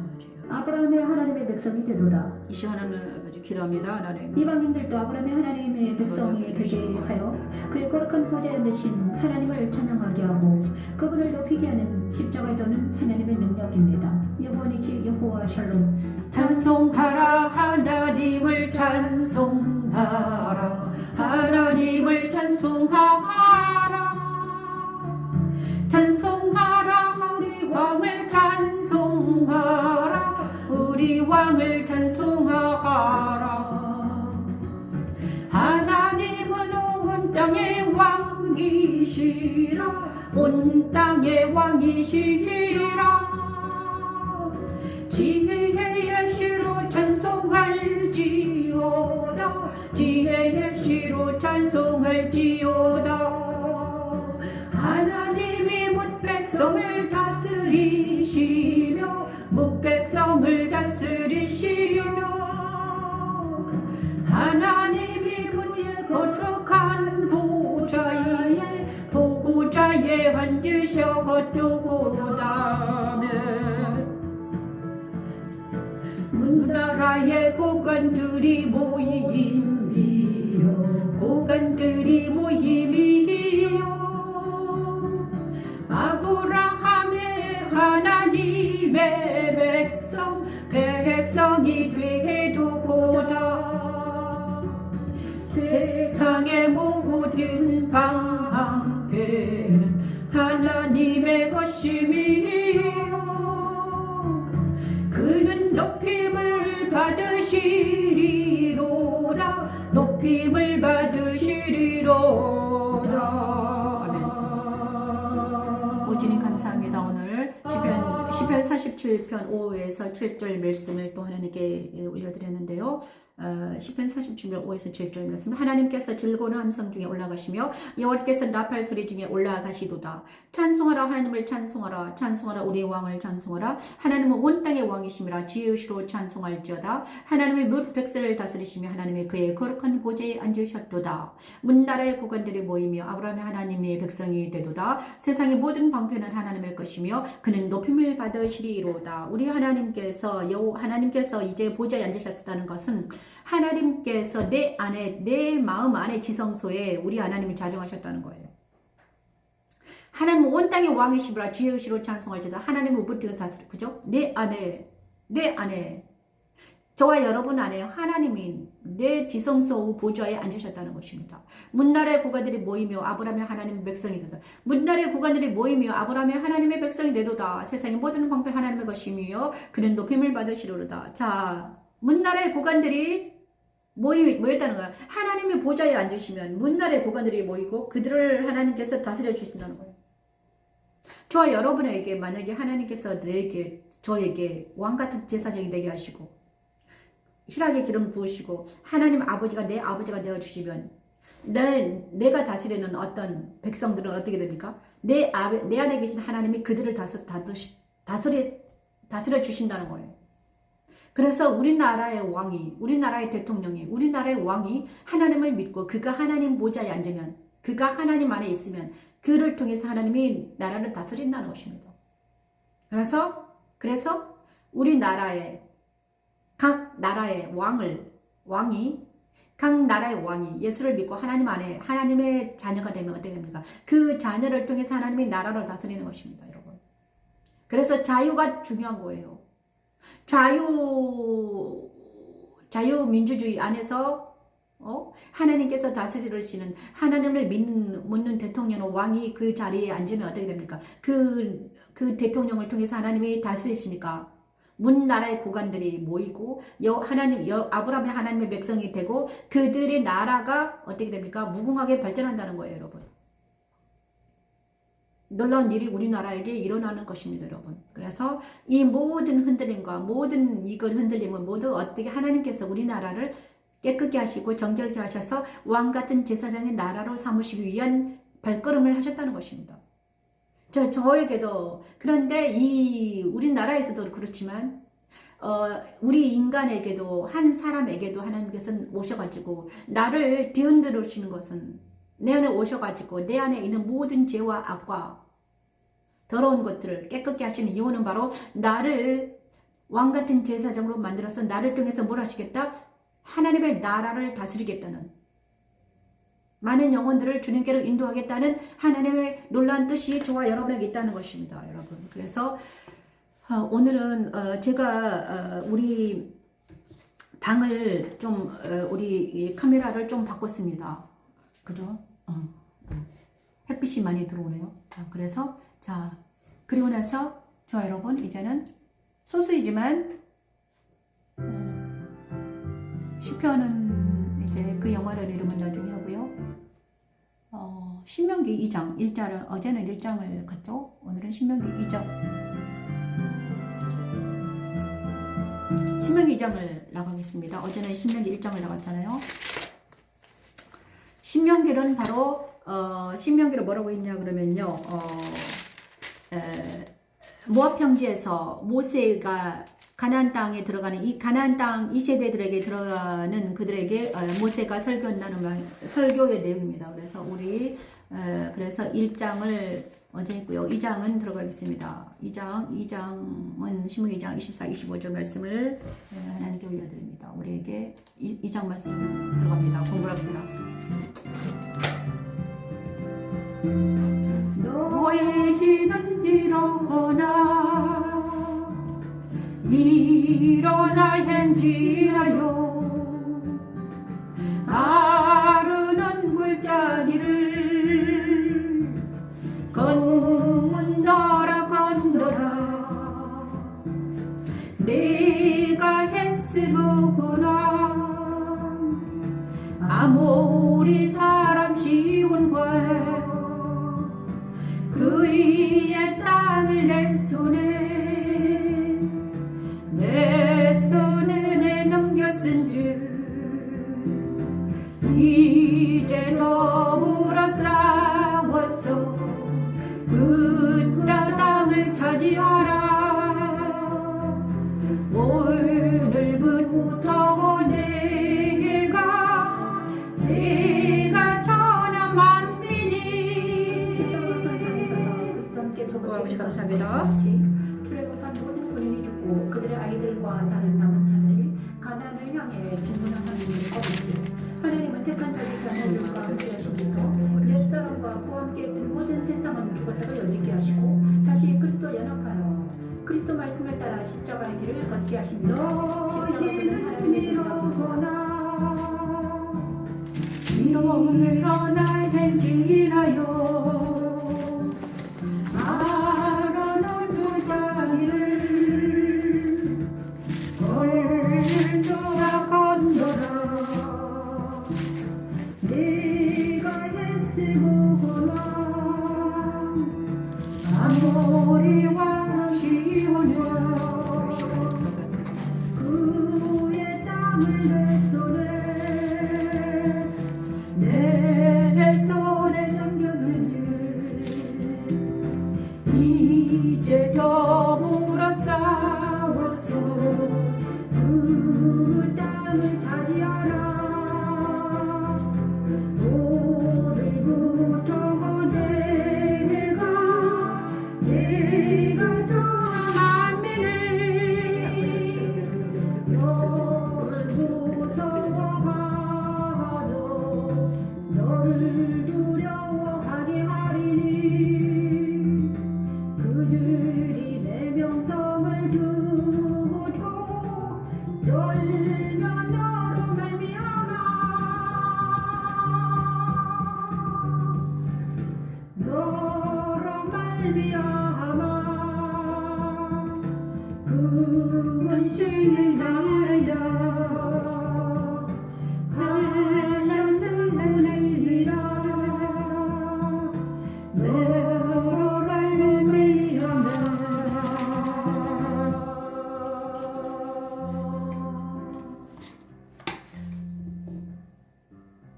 아브라함의 하나님의 백성이 되도다. 이 시간에는 아버지 기도합니다. 하나님. 이방인들도 아브라함의 하나님의 백성이 되게 하여 그의 거룩한 보좌에 앉으신 하나님을 찬양하게 하고 그분을 높이게 하는 십자가에 도는 하나님의 능력입니다. 영원이지 여호와 샬롬. 찬송하라 하나님을 찬송하라 하나님을 찬송하라 찬송하라 우리 왕을 찬송하라 우리 왕을 찬송하라. 하나님은 온 땅의 왕이시라 온 땅의 왕이시라. 지혜의 시로 찬송할지어다 지혜의 시로 찬송할지어다. 하나님이 뭇백성을 다스리시며 뭇백성을 다스리시며 하나님이 그의 거룩한 보좌에 앉으셨도다. 문나라의 고관들이 모임이요 고관들이 모임이요 아브라함의 하나님의 백성이 되도다. 세상의 모든 방패는 하나님의 것임이요 그는 높임을 받으시리로다 높임을 받으시리로다. 아멘. 오주님 감사합니다. 오늘 시편 47편 5에서 7절 말씀을 또 하나님께 올려드렸는데요. 시편 47편 5에서 7절 말씀. 하나님께서 즐거운 함성 중에 올라가시며 여호와께서 나팔 소리 중에 올라가시도다. 찬송하라 하나님을 찬송하라 찬송하라 우리 왕을 찬송하라. 하나님은 온 땅의 왕이심이라 지으시로 찬송할지어다. 하나님의 뭇 백성을 다스리시며 하나님의 그의 거룩한 보좌에 앉으셨도다. 문나라의 고관들이 모이며 아브라함의 하나님의 백성이 되도다. 세상의 모든 방패는 하나님의 것이며 그는 높임을 받으시리로다. 우리 하나님께서 이제 보좌에 앉으셨다는 것은 하나님께서 내 안에, 내 마음 안에 지성소에 우리 하나님을 자정하셨다는 거예요. 하나님은 온 땅의 왕이시라 주의 의시로 찬송할지다. 하나님은 우부티가 다스려. 그죠? 내 안에 저와 여러분 안에 하나님이 내 지성소 보좌에 앉으셨다는 것입니다. 문나라의 국가들이 모이며 아브라함의 하나님의 백성이 되다. 문나라의 국가들이 모이며 아브라함의 하나님의 백성이 되도다. 세상의 모든 방패 하나님의 것이며 그는 높임을 받으시리로다. 자, 문나라의 국가들이 모였다는 거야. 하나님의 보좌에 앉으시면 문나라의 국가들이 모이고 그들을 하나님께서 다스려 주신다는 거예요. 저와 여러분에게 만약에 하나님께서 저에게 왕같은 제사장이 되게 하시고 희락의 기름 부으시고 하나님 아버지가 내 아버지가 되어주시면 내가 다스리는 어떤 백성들은 어떻게 됩니까? 내 안에 계신 하나님이 그들을 다스려 주신다는 거예요. 그래서 우리나라의 왕이, 우리나라의 대통령이, 우리나라의 왕이 하나님을 믿고 그가 하나님 보좌에 앉으면, 그가 하나님 안에 있으면 그를 통해서 하나님이 나라를 다스린다는 것입니다. 그래서 우리나라의 각 나라의 각 나라의 왕이 예수를 믿고 하나님 안에 하나님의 자녀가 되면 어떻게 됩니까? 그 자녀를 통해서 하나님이 나라를 다스리는 것입니다, 여러분. 그래서 자유가 중요한 거예요. 자유민주주의 안에서 하나님께서 다스리시는 하나님을 묻는 대통령 대통령 왕이 그 자리에 앉으면 어떻게 됩니까? 그 대통령을 통해서 하나님이 다스리시니까 문 나라의 고관들이 모이고 아브라함의 하나님의 백성이 되고 그들의 나라가 어떻게 됩니까? 무궁하게 발전한다는 거예요, 여러분. 놀라운 일이 우리나라에게 일어나는 것입니다, 여러분. 그래서 이 모든 흔들림과 모든 흔들림은 모두 어떻게 하나님께서 우리나라를 깨끗게 하시고 정결케 하셔서 왕같은 제사장의 나라로 삼으시기 위한 발걸음을 하셨다는 것입니다. 저에게도 그런데 우리나라에서도 그렇지만 우리 인간에게도 한 사람에게도 하나님께서 오셔가지고 나를 뒤흔들으시는 것은 내 안에 오셔가지고 내 안에 있는 모든 죄와 악과 더러운 것들을 깨끗게 하시는 이유는 바로 나를 왕같은 제사장으로 만들어서 나를 통해서 뭘 하시겠다? 하나님의 나라를 다스리겠다는, 많은 영혼들을 주님께로 인도하겠다는 하나님의 놀라운 뜻이 저와 여러분에게 있다는 것입니다, 여러분. 그래서 오늘은 제가 우리 방을 좀 우리 카메라를 좀 바꿨습니다. 그죠? 햇빛이 많이 들어오네요. 그래서 그리고 나서 저와 여러분 이제는 소수이지만 시편은 이제 그 영어를 이름은 나중에 하고요. 신명기 2장 1절을 어제는 1장을 갔죠. 오늘은 신명기 2장. 신명기 2장을 나가겠습니다. 어제는 신명기 1장을 나갔잖아요. 신명기는 바로 신명기를 뭐라고 했냐 그러면요. 모압 평지에서 모세가 가나안 땅에 들어가는 이 가나안 땅 2세대들에게 들어가는 그들에게 모세가 설교의 내용입니다. 그래서 우리 그래서 1장을 어제 했고요. 2장은 들어가겠습니다. 2장은 신명기 2장 24, 25절 말씀을 하나님께 올려드립니다. 우리에게 2장 말씀 들어갑니다. 공부합니다. 너희는 일어나 행진하여 마르는 골짜기를 건너라 내가 했으므나 아모리 사람 시온과 그의 땅을 내 손에 넘겼은즉 이제 더불어 싸워서 그 땅을 차지하라. 오늘부터 내가 전하 만민이 아버지 감사합니다. 출애굽한 모든 군인이 죽고 그들의 아이들과 다른 남은 자들이 가나안을 향해 질문하는 것이지요. 하나님은 택한 자기 자녀들과 함께 하시면서 옛사람과 그와 함께 있던 모든 세상은 죽었다가 여기게 하시고 다시 그리스도 연합하여 그리스도 말씀을 따라 십자가의 길을 걷게 하십니다. 십자가는 하나님의 뜻이라 이로라 날 행진하여 아라는 불자리를 걸도라 건너라 내가 애쓰고나 아모리와 시온여 그의 땀을 내 손에 내 손에 담겼는지 이제 더불어 싸웠어 그 땀을 차지하라 오늘부터 내가 정한 만민을 너를 무서워하도 너를 두려워하게 하리니 그들이 내 명성을 듣고 떨면 너로 말미암아 너로 말미암아 근심을 날려 하나님을 날리라 너로 말미암아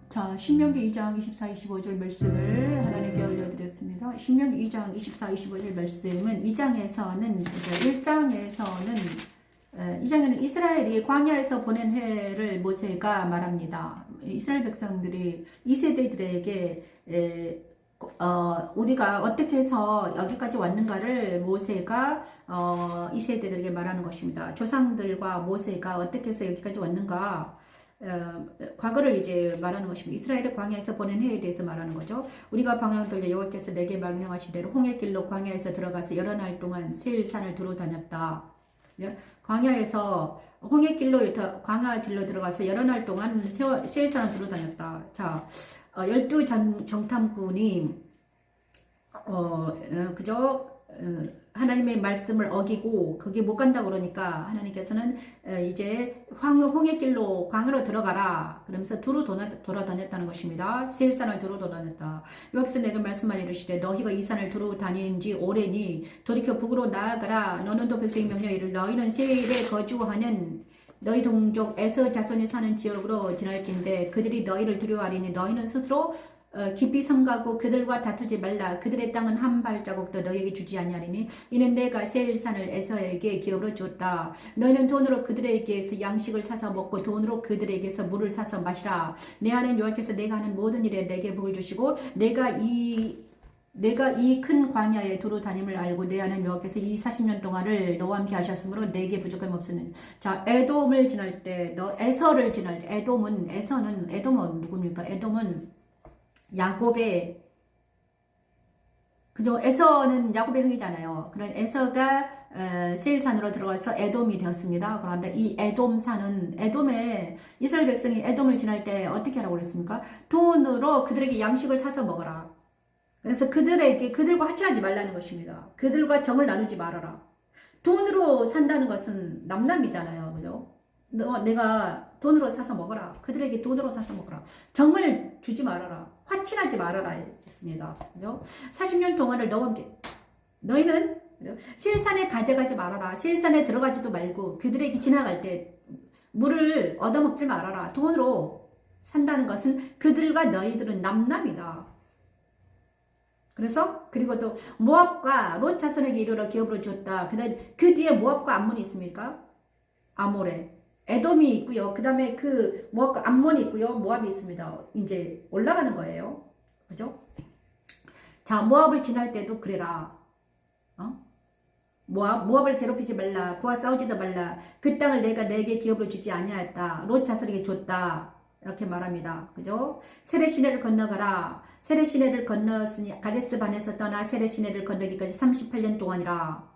자, 신명기 2장 24, 25절 말씀을 하나님께 올려드렸습니다. 신명기 2장 24, 25절 말씀은 2장에서는 2장에는 이스라엘이 광야에서 보낸 해를 모세가 말합니다. 이스라엘 백성들이 2세대들에게 우리가 어떻게 해서 여기까지 왔는가를 모세가 이 세대들에게 말하는 것입니다. 조상들과 모세가 어떻게 해서 여기까지 왔는가 과거를 이제 말하는 것입니다. 이스라엘의 광야에서 보낸 해에 대해서 말하는 거죠. 우리가 방향을 돌려 여호와께서 내게 명령하시대로 홍해길로 광야에서 들어가서 여러 날 동안 세일산을 두루 다녔다. 광야에서 광야길로 들어가서 여러 날 동안 세일산을 두루 다녔다. 자, 12정탐꾼이 하나님의 말씀을 어기고 거기 못 간다 그러니까 하나님께서는 이제 홍해길로 광야로 들어가라 그러면서 두루 돌아다녔다는 것입니다. 세일산을 두루 돌아다녔다. 여기서 내가 말씀하여 이르시되 너희가 이 산을 두루 다닌 지 오래니 돌이켜 북으로 나아가라. 너는 또 백성의 명령에 이르 너희는 세일에 거주하는 너희 동족 에서 자손이 사는 지역으로 지날진대 그들이 너희를 두려워하리니 너희는 스스로 깊이 삼가고 그들과 다투지 말라. 그들의 땅은 한 발자국도 너희에게 주지 아니하리니 이는 내가 세일산을 에서에게 기업으로 줬다. 너희는 돈으로 그들에게서 양식을 사서 먹고 돈으로 그들에게서 물을 사서 마시라. 내 하나님 여호와께서 내가 하는 모든 일에 내게 복을 주시고 내가 이 큰 광야에 두루 다님을 알고 내 하나님 여호와께서 이 40년 동안을 너와 함께 하셨으므로 내게 부족함이 없으니. 자, 에돔을 지날 때 에서를 지날 때 에돔은 누굽니까? 에돔은 야곱의 그죠? 에서는 야곱의 형이잖아요. 그런 에서가 세일산으로 들어가서 에돔이 되었습니다. 그런데 이 에돔에 이스라엘 백성이 에돔을 지날 때 어떻게 하라고 그랬습니까? 돈으로 그들에게 양식을 사서 먹어라. 그래서 그들과 화친하지 말라는 것입니다. 그들과 정을 나누지 말아라. 돈으로 산다는 것은 남남이잖아요. 그죠? 내가 돈으로 사서 먹어라. 그들에게 돈으로 사서 먹어라. 정을 주지 말아라. 화친하지 말아라 했습니다. 그죠? 40년 동안을 너와 함께 너희는 세일산에 가져가지 말아라. 세일산에 들어가지도 말고 그들에게 지나갈 때 물을 얻어먹지 말아라. 돈으로 산다는 것은 그들과 너희들은 남남이다. 그리고 또 모압과 롯 자손에게 이르러 기업으로 줬다. 그 뒤에 모압과 암몬이 있습니까? 아모레. 에돔이 있고요. 그 다음에 그 모압과 암몬이 있고요. 모압이 있습니다. 이제 올라가는 거예요. 그죠? 자, 모압을 지날 때도 그래라. 모압을 괴롭히지 말라. 그와 싸우지도 말라. 그 땅을 내가 내게 기업으로 주지 아니하였다. 롯 자손에게 줬다. 이렇게 말합니다. 그죠? 세레시내를 건너가라. 세레시내를 건넜으니 가데스 반에서 떠나 세레시내를 건너기까지 38년 동안이라.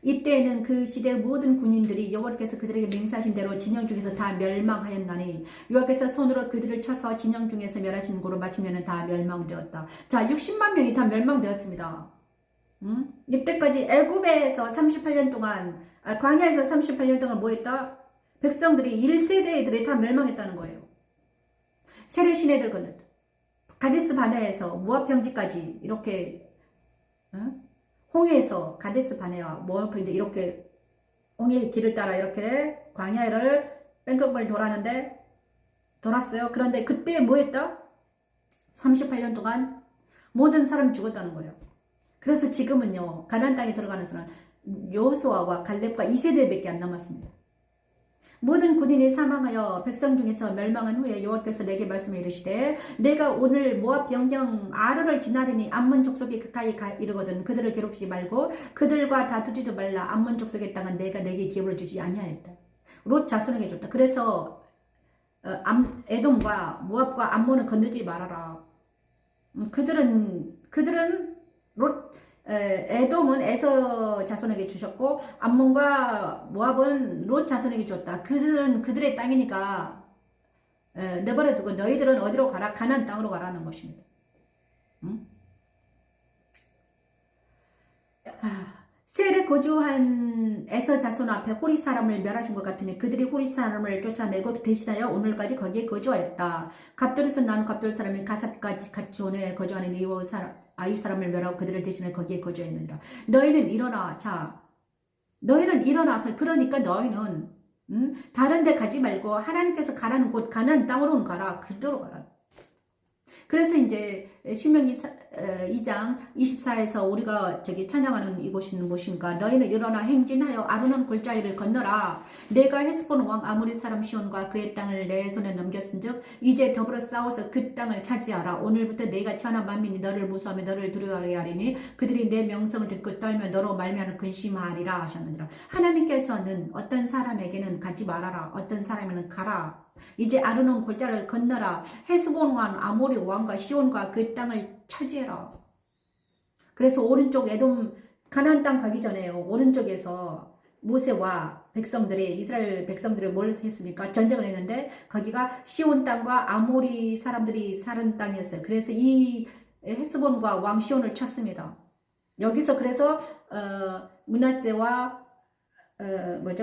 이때에는 그 시대의 모든 군인들이 여호와께서 그들에게 맹세하신 대로 진영 중에서 다 멸망하였나니 여호와께서 손으로 그들을 쳐서 진영 중에서 멸하신 고로 마침내는 다 멸망되었다. 자, 60만 명이 다 멸망되었습니다. 이때까지 애굽에서 38년 동안 광야에서 38년 동안 뭐 했다? 백성들이 1세대들이 다 멸망했다는 거예요. 세레시내를 건넜다. 가데스 바네에서 모압 평지까지 이렇게 홍해에서 가데스 바네와 모압 평지 이렇게 홍해의 길을 따라 이렇게 광야를 뺑뺑뺑 돌았어요. 그런데 그때 뭐 했다? 38년 동안 모든 사람이 죽었다는 거예요. 그래서 지금은요, 가나안 땅에 들어가는 사람은 여호수아와 갈렙과 2세대밖에 안 남았습니다. 모든 군인이 사망하여 백성 중에서 멸망한 후에 여호와께서 내게 말씀해 이르시되 내가 오늘 모압 영경 아르를 지나리니 암몬 족속이 가까이 이르거든 그들을 괴롭히지 말고 그들과 다투지도 말라. 암몬 족속의 땅은 내가 내게 기업을 주지 아니하였다. 롯 자손에게 줬다. 그래서 에돔과 모압과 암몬은 건드지 말아라. 그들은 에돔은 에서 자손에게 주셨고 암몬과 모압은 롯 자손에게 줬다. 그들은 그들의 땅이니까 내버려두고 너희들은 어디로 가라? 가나안 땅으로 가라는 것입니다. 셀에 거주한 에서 자손 앞에 호리 사람을 멸하준 것 같으니 그들이 호리 사람을 쫓아내고 대신하여 오늘까지 거기에 거주하였다. 갑돌에서 나온 갑돌 사람이 가삽까지 가치온에 거주하는 이후 아유 사람을 멸하고 그들을 대신해 거기에 거주했느니라. 너희는 일어나. 자, 너희는 일어나서 그러니까 너희는 다른 데 가지 말고 하나님께서 가라는 곳 가나안 땅으로 가라. 그대로 가라. 그래서 이제 신명기 2장 24에서 우리가 찬양하는 이곳은 무엇인가? 너희는 일어나 행진하여 아르논 골짜기를 건너라. 내가 헤스본 왕 아모리 사람 시온과 그의 땅을 내 손에 넘겼은즉 이제 더불어 싸워서 그 땅을 차지하라. 오늘부터 내가 천하 만민이 너를 무수하며 너를 두려워하게 하리니 그들이 내 명성을 듣고 떨며 너로 말미암아 근심하리라 하셨느니라. 하나님께서는 어떤 사람에게는 가지 말아라. 어떤 사람에게는 가라. 이제 아르논 골짜기를 건너라. 헤스본 왕 아모리 왕과 시온과 그 땅을 차지해라. 그래서 오른쪽 에돔 가나안 땅 가기 전에요. 오른쪽에서 모세와 백성들이 이스라엘 백성들이 뭘 했습니까? 전쟁을 했는데 거기가 시온 땅과 아모리 사람들이 사는 땅이었어요. 그래서 이 헤스본과 왕 시온을 쳤습니다. 여기서 그래서 므낫세와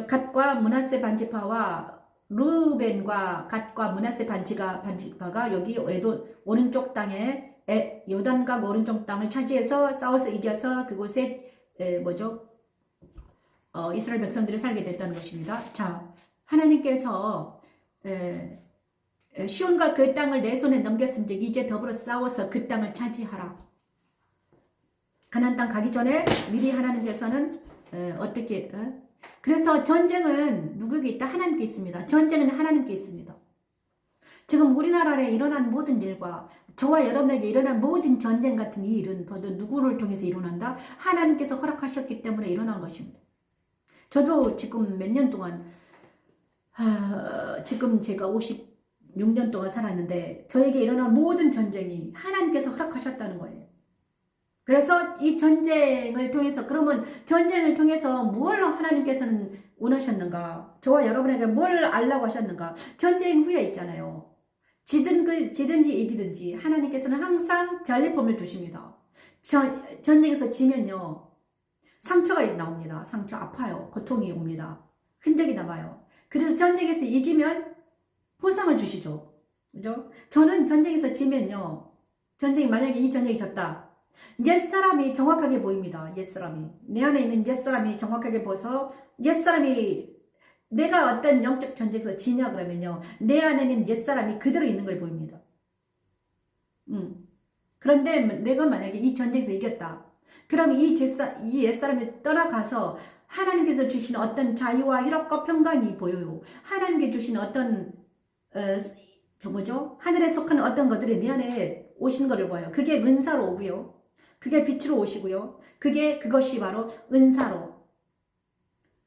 갓과 므낫세 반지파와 르벤과 갓과 므낫세 반지파가 여기 오른쪽 땅에 요단강 오른쪽 땅을 차지해서 싸워서 이겨서 그곳에 이스라엘 백성들이 살게 됐다는 것입니다. 자, 하나님께서 시온과 그 땅을 내 손에 넘겼은즉 이제 더불어 싸워서 그 땅을 차지하라. 가나안 땅 가기 전에 미리 하나님께서는 어떻게 그래서 전쟁은 누구에게 있다? 하나님께 있습니다. 전쟁은 하나님께 있습니다. 지금 우리나라에 일어난 모든 일과 저와 여러분에게 일어난 모든 전쟁 같은 이 일은 모두 누구를 통해서 일어난다? 하나님께서 허락하셨기 때문에 일어난 것입니다. 저도 지금 몇 년 동안 지금 제가 56년 동안 살았는데 저에게 일어난 모든 전쟁이 하나님께서 허락하셨다는 거예요. 그래서 이 전쟁을 통해서 그러면 전쟁을 통해서 뭘 하나님께서는 원하셨는가? 저와 여러분에게 뭘 알라고 하셨는가? 전쟁 후에 있잖아요. 지든지 이기든지 하나님께서는 항상 전리품을 두십니다. 전쟁에서 지면요. 상처가 나옵니다. 상처 아파요. 고통이 옵니다. 흔적이 남아요. 그리고 전쟁에서 이기면 보상을 주시죠. 그죠? 저는 전쟁에서 지면요. 만약에 이 전쟁이 졌다. 옛사람이 정확하게 보입니다. 옛사람이. 내 안에 있는 옛사람이 정확하게 보여서 옛사람이 내가 어떤 영적 전쟁에서 지냐 그러면요. 내 안에 있는 옛사람이 그대로 있는 걸 보입니다. 그런데 내가 만약에 이 전쟁에서 이겼다. 그럼 이 옛사람이 떠나가서 하나님께서 주신 어떤 자유와 희락과 평강이 보여요. 하나님께 주신 어떤 하늘에 속한 어떤 것들이 내 안에 오시는 것을 보여요. 그게 은사로 오고요. 그게 빛으로 오시고요. 그것이 바로 은사로,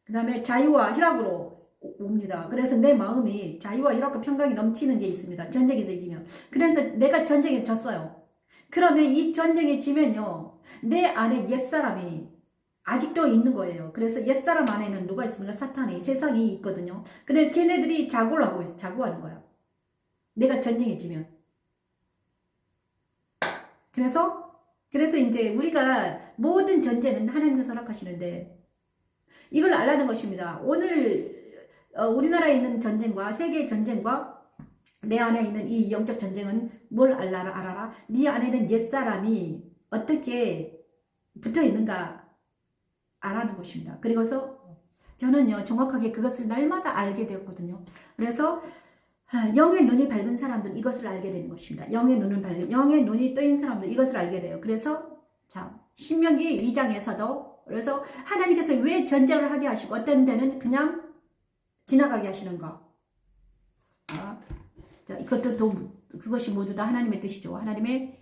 그 다음에 자유와 희락으로 옵니다. 그래서 내 마음이 자유와 희락과 평강이 넘치는 게 있습니다. 전쟁에서 이기면. 그래서 내가 전쟁에 졌어요. 그러면 이 전쟁에 지면요, 내 안에 옛사람이 아직도 있는 거예요. 그래서 옛사람 안에는 누가 있습니까? 사탄이, 세상이 있거든요. 근데 걔네들이 자고를 하고 있어. 자고하는 거야. 내가 전쟁에 지면. 그래서 이제 우리가 모든 전쟁은 하나님께서 허락하시는데 이걸 알라는 것입니다. 오늘 우리나라에 있는 전쟁과 세계 전쟁과 내 안에 있는 이 영적 전쟁은 뭘 알아라? 네 안에는 옛사람이 어떻게 붙어 있는가 알아는 것입니다. 그리고서 저는요, 정확하게 그것을 날마다 알게 되었거든요. 그래서 영의 눈이 밝은 사람들은 이것을 알게 되는 것입니다. 영의 눈이 떠인 사람들 이것을 알게 돼요. 그래서 자, 신명기 2장에서도 그래서 하나님께서 왜 전쟁을 하게 하시고 어떤 데는 그냥 지나가게 하시는가? 자, 그것이 모두 다 하나님의 뜻이죠. 하나님의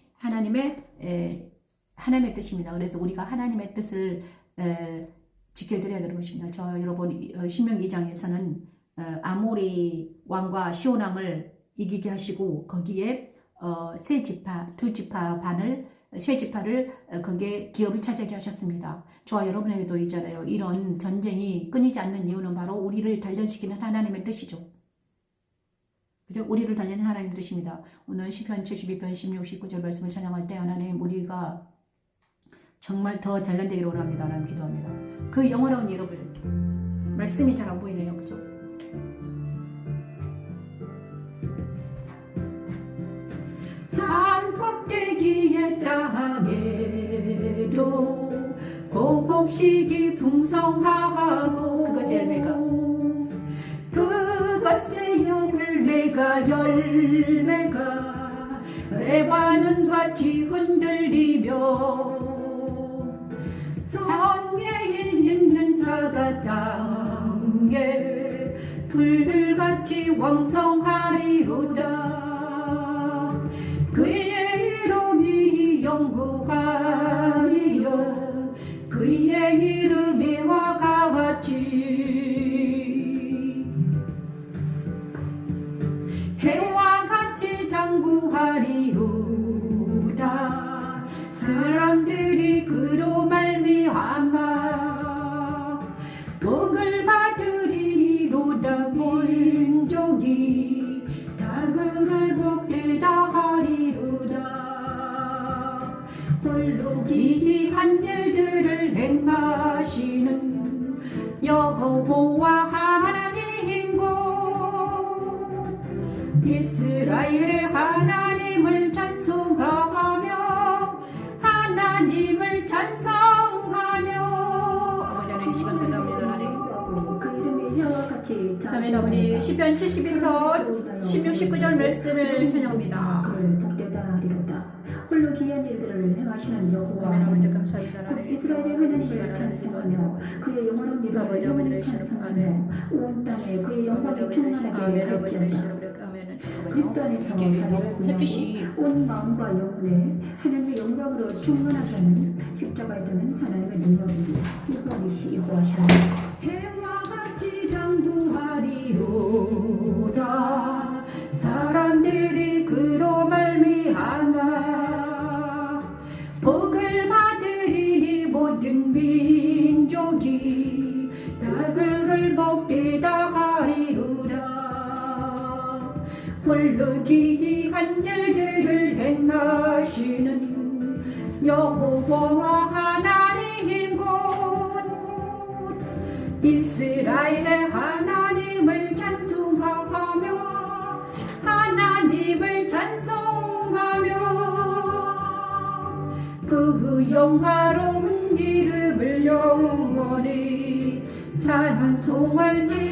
뜻입니다. 그래서 우리가 하나님의 뜻을 지켜드려야 되는 것입니다. 여러분 신명기 2장에서는 아모리 왕과 시온 왕을 이기게 하시고 거기에 세 지파를 거기에 기업을 차지하게 하셨습니다. 저와 여러분에게도 있잖아요. 이런 전쟁이 끊이지 않는 이유는 바로 우리를 단련시키는 하나님의 뜻이죠. 그죠? 우리를 단련하는 하나님의 뜻입니다. 오늘 시편 72편 16, 19절 말씀을 찬양할 때 하나님 우리가 정말 더 잘난되기를 원합니다. 라는 기도합니다. 그 영원한 여러분 말씀이 잘 안 보이네요. 그죠? 산 꼭대기에 땅에도 곡식이 풍성하고 그것의 열매가 레바논같이 흔들리며 성에 있는 자가 땅에 풀같이 왕성하리로다. 그의 이름이 영구하리요 그의 이름이 와 같이 해와 같이 장구하리로다. 사람들이 그로 말미암아 복을 받으리로다. 민족이 답을 복되다 하리로다. 홀로 기이한 일들을 행하시는 여호와 하나님고 이스라엘의 하나님을 찬송하며 하나님을 찬송하며 아버지 하나님 이 시간 끝납니다. 아멘. 아버지 시편 71편 16, 19절 말씀을 찬양합니다. 홀로 기이한 일들을 행하시는 여호와 아버지 감사합니다. 이스라엘의 하나님을 찬송하며 그의 영원한 이름을 찬송하며 온 땅에 그의 영광이 충만하게 할지어다. 그리스도안에서 햇빛이 온 마음과 영혼에 하나님의 영광으로 충만하게 하는 십자가에 드는 하나님의 능력이 여호와시라. 해와 같이 장구하리로다. 사람들이 그로 말미암아 복을 받으리니 모든 민족이 답을 복되다 하리로다. 홀로 기이한 일들을 행하시는 여호와 하나님은 이스라엘의 하나님을 찬송하며 하나님을 찬송하며 그 영화로운 이름을 영원히 찬송할지어다.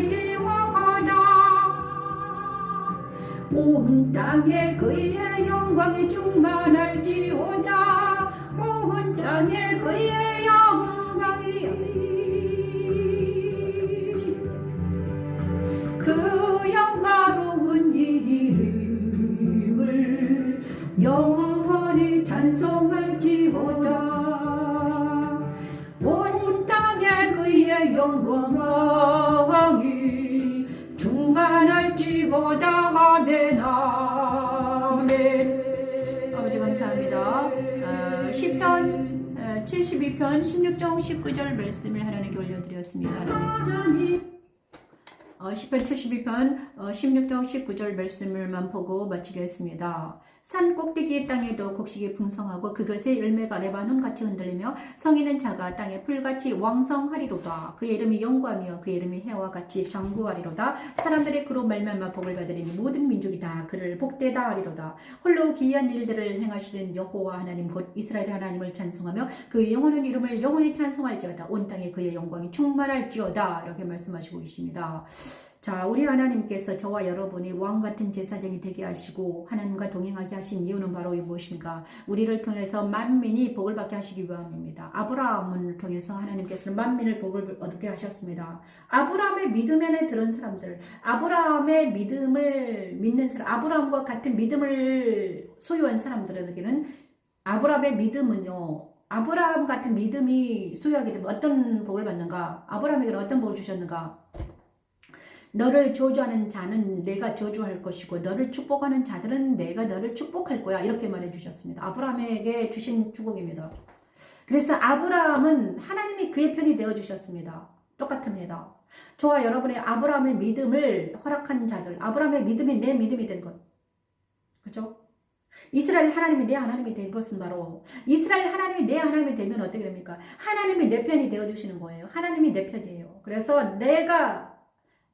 온 땅에 그의 영광이 충만할지어다. 온 땅에 그의 영광이 그 영화로운 이름을 영원히 찬송할지어다. 영광이 충만할지보다. 아멘 아멘. 아버지 감사합니다. 시편 72편 16장 19절 말씀을 하나님께 올려드렸습니다. 하나님. 시편 72편 16장 19절 말씀을만 보고 마치겠습니다. 산 꼭대기의 땅에도 곡식이 풍성하고 그것의 열매가 레바논같이 흔들리며 성이는 자가 땅에 풀같이 왕성하리로다. 그의 이름이 영구하며 그의 이름이 해와 같이 장구하리로다. 사람들이 그로 말미암아 복을 받으리니 모든 민족이 다 그를 복되다 하리로다. 홀로 기이한 일들을 행하시는 여호와 하나님 곧 이스라엘 하나님을 찬송하며 그의 영원한 이름을 영원히 찬송할지어다. 온 땅에 그의 영광이 충만할지어다. 이렇게 말씀하시고 계십니다. 자, 우리 하나님께서 저와 여러분이 왕같은 제사장이 되게 하시고 하나님과 동행하게 하신 이유는 바로 무엇입니까? 우리를 통해서 만민이 복을 받게 하시기 위함입니다. 아브라함을 통해서 하나님께서는 만민을 복을 얻게 하셨습니다. 아브라함의 믿음 안에 들은 사람들, 아브라함의 믿음을 믿는 사람, 아브라함과 같은 믿음을 소유한 사람들에게는 아브라함의 믿음은요, 아브라함 같은 믿음이 소유하게 되면 어떤 복을 받는가? 아브라함에게는 어떤 복을 주셨는가? 너를 저주하는 자는 내가 저주할 것이고 너를 축복하는 자들은 내가 너를 축복할 거야. 이렇게 말해 주셨습니다. 아브라함에게 주신 축복입니다. 그래서 아브라함은 하나님이 그의 편이 되어 주셨습니다. 똑같습니다. 저와 여러분의 아브라함의 믿음을 허락한 자들, 아브라함의 믿음이 내 믿음이 된 것. 그죠? 이스라엘 하나님이 내 하나님이 된 것은 바로 이스라엘 하나님이 내 하나님이 되면 어떻게 됩니까? 하나님이 내 편이 되어 주시는 거예요. 하나님이 내 편이에요. 그래서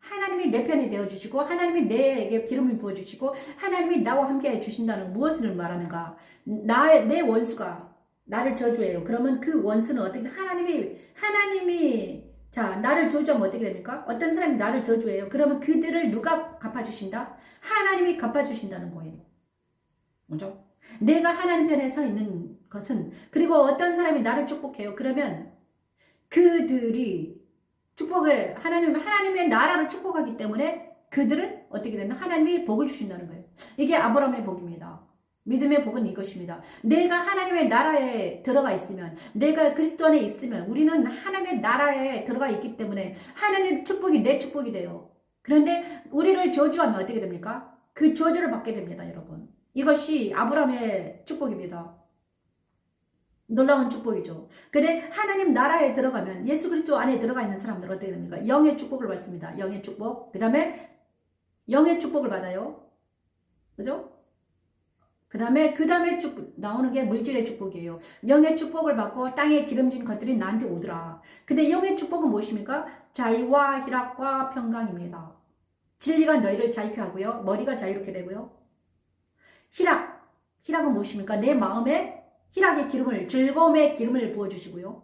하나님이 내 편이 되어주시고 하나님이 내게 기름을 부어주시고 하나님이 나와 함께 해주신다는 무엇을 말하는가? 내 원수가 나를 저주해요. 그러면 그 원수는 어떻게 하나님이 자 나를 저주하면 어떻게 됩니까? 어떤 사람이 나를 저주해요. 그러면 그들을 누가 갚아주신다? 하나님이 갚아주신다는 거예요. 먼저 내가 하나님 편에 서 있는 것은 그리고 어떤 사람이 나를 축복해요. 그러면 그들이 축복을 하나님의 나라를 축복하기 때문에 그들을 어떻게 된다? 하나님이 복을 주신다는 거예요. 이게 아브라함의 복입니다. 믿음의 복은 이것입니다. 내가 하나님의 나라에 들어가 있으면, 내가 그리스도 안에 있으면 우리는 하나님의 나라에 들어가 있기 때문에 하나님의 축복이 내 축복이 돼요. 그런데 우리를 저주하면 어떻게 됩니까? 그 저주를 받게 됩니다, 여러분. 이것이 아브라함의 축복입니다. 놀라운 축복이죠. 근데 하나님 나라에 들어가면 예수 그리스도 안에 들어가 있는 사람들은 어떻게 됩니까? 영의 축복을 받습니다. 영의 축복. 그 다음에 영의 축복을 받아요. 그죠? 그 다음에 나오는 게 물질의 축복이에요. 영의 축복을 받고 땅에 기름진 것들이 나한테 오더라. 근데 영의 축복은 무엇입니까? 자유와 희락과 평강입니다. 진리가 너희를 자유케 하고요. 머리가 자유롭게 되고요. 희락은 무엇입니까? 내 마음에 희락의 기름을, 즐거움의 기름을 부어주시고요.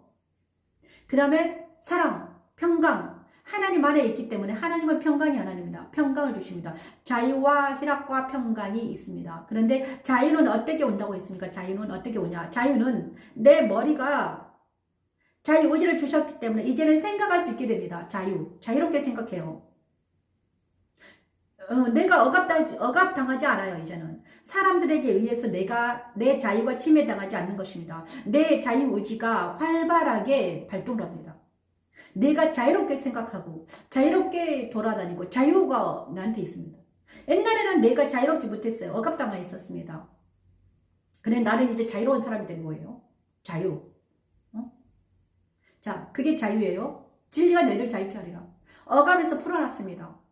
그 다음에 사랑, 평강, 하나님 안에 있기 때문에 하나님은 평강이 하나님입니다. 평강을 주십니다. 자유와 희락과 평강이 있습니다. 그런데 자유는 어떻게 온다고 했습니까? 자유는 어떻게 오냐? 자유는 내 머리가 자유의지를 주셨기 때문에 이제는 생각할 수 있게 됩니다. 자유롭게 생각해요. 내가 억압당하지 않아요. 이제는 사람들에게 의해서 내 자유가 침해당하지 않는 것입니다. 내 자유의지가 활발하게 발동을 합니다. 내가 자유롭게 생각하고 자유롭게 돌아다니고 자유가 나한테 있습니다. 옛날에는 내가 자유롭지 못했어요. 억압당하 있었습니다. 근데 나는 이제 자유로운 사람이 된 거예요. 자유. 자, 그게 자유예요. 진리가 너희를 자유케 하리라. 억압에서 풀어놨습니다.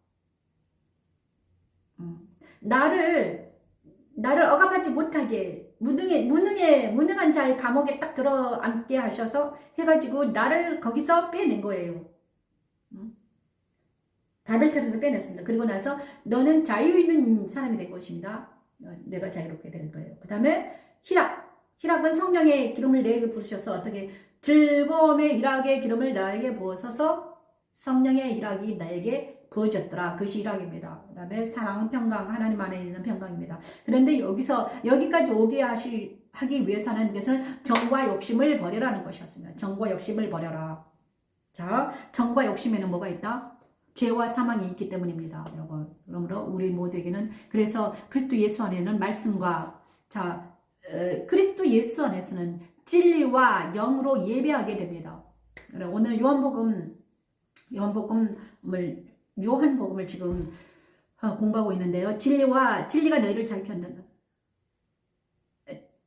나를 억압하지 못하게 무능한 자의 감옥에 딱 들어앉게 하셔서 해가지고 나를 거기서 빼낸 거예요. 바벨탑에서 빼냈습니다. 그리고 나서 너는 자유 있는 사람이 된 것입니다. 내가 자유롭게 된 거예요. 그 다음에 희락은 성령의 기름을 내게 부으셔서 어떻게 즐거움의 희락의 기름을 나에게 부어서서 성령의 희락이 나에게 부어졌더라. 그것이 희락입니다. 그 다음에 사랑은 평강, 하나님 안에 있는 평강입니다. 그런데 여기까지 오게 하기 위해서는 이것은 정과 욕심을 버려라는 것이었습니다. 정과 욕심을 버려라. 자, 정과 욕심에는 뭐가 있다? 죄와 사망이 있기 때문입니다. 여러분. 그러므로 우리 모두에게는 그래서 그리스도 예수 안에는 말씀과 그리스도 예수 안에서는 진리와 영으로 예배하게 됩니다. 오늘 요한복음 요한복음을 지금 공부하고 있는데요. 진리가 너희를 자유케 한다.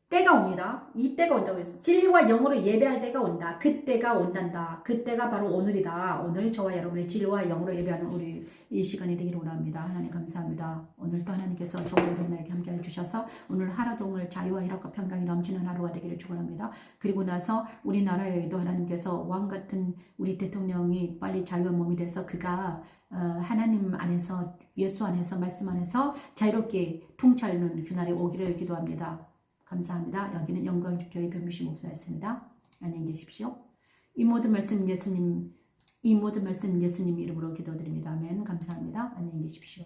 때가 옵니다. 이 때가 온다고 했어요. 진리와 영으로 예배할 때가 온다. 그때가 온단다. 그때가 바로 오늘이다. 오늘 저와 여러분의 진리와 영으로 예배하는 우리 이 시간이 되기를 원합니다. 하나님 감사합니다. 오늘도 하나님께서 저와 여러분에게 함께해 주셔서 오늘 하루동을 자유와 희락과 평강이 넘치는 하루가 되기를 축원합니다. 그리고 나서 우리나라에도 하나님께서 왕같은 우리 대통령이 빨리 자유와 몸이 돼서 그가 하나님 안에서 예수 안에서 말씀 안에서 자유롭게 통치하는 그날이 오기를 기도합니다. 감사합니다. 여기는 영광교회 변미시 목사였습니다. 안녕히 계십시오. 이 모든 말씀 예수님 이름으로 기도드립니다. 아멘. 감사합니다. 안녕히 계십시오.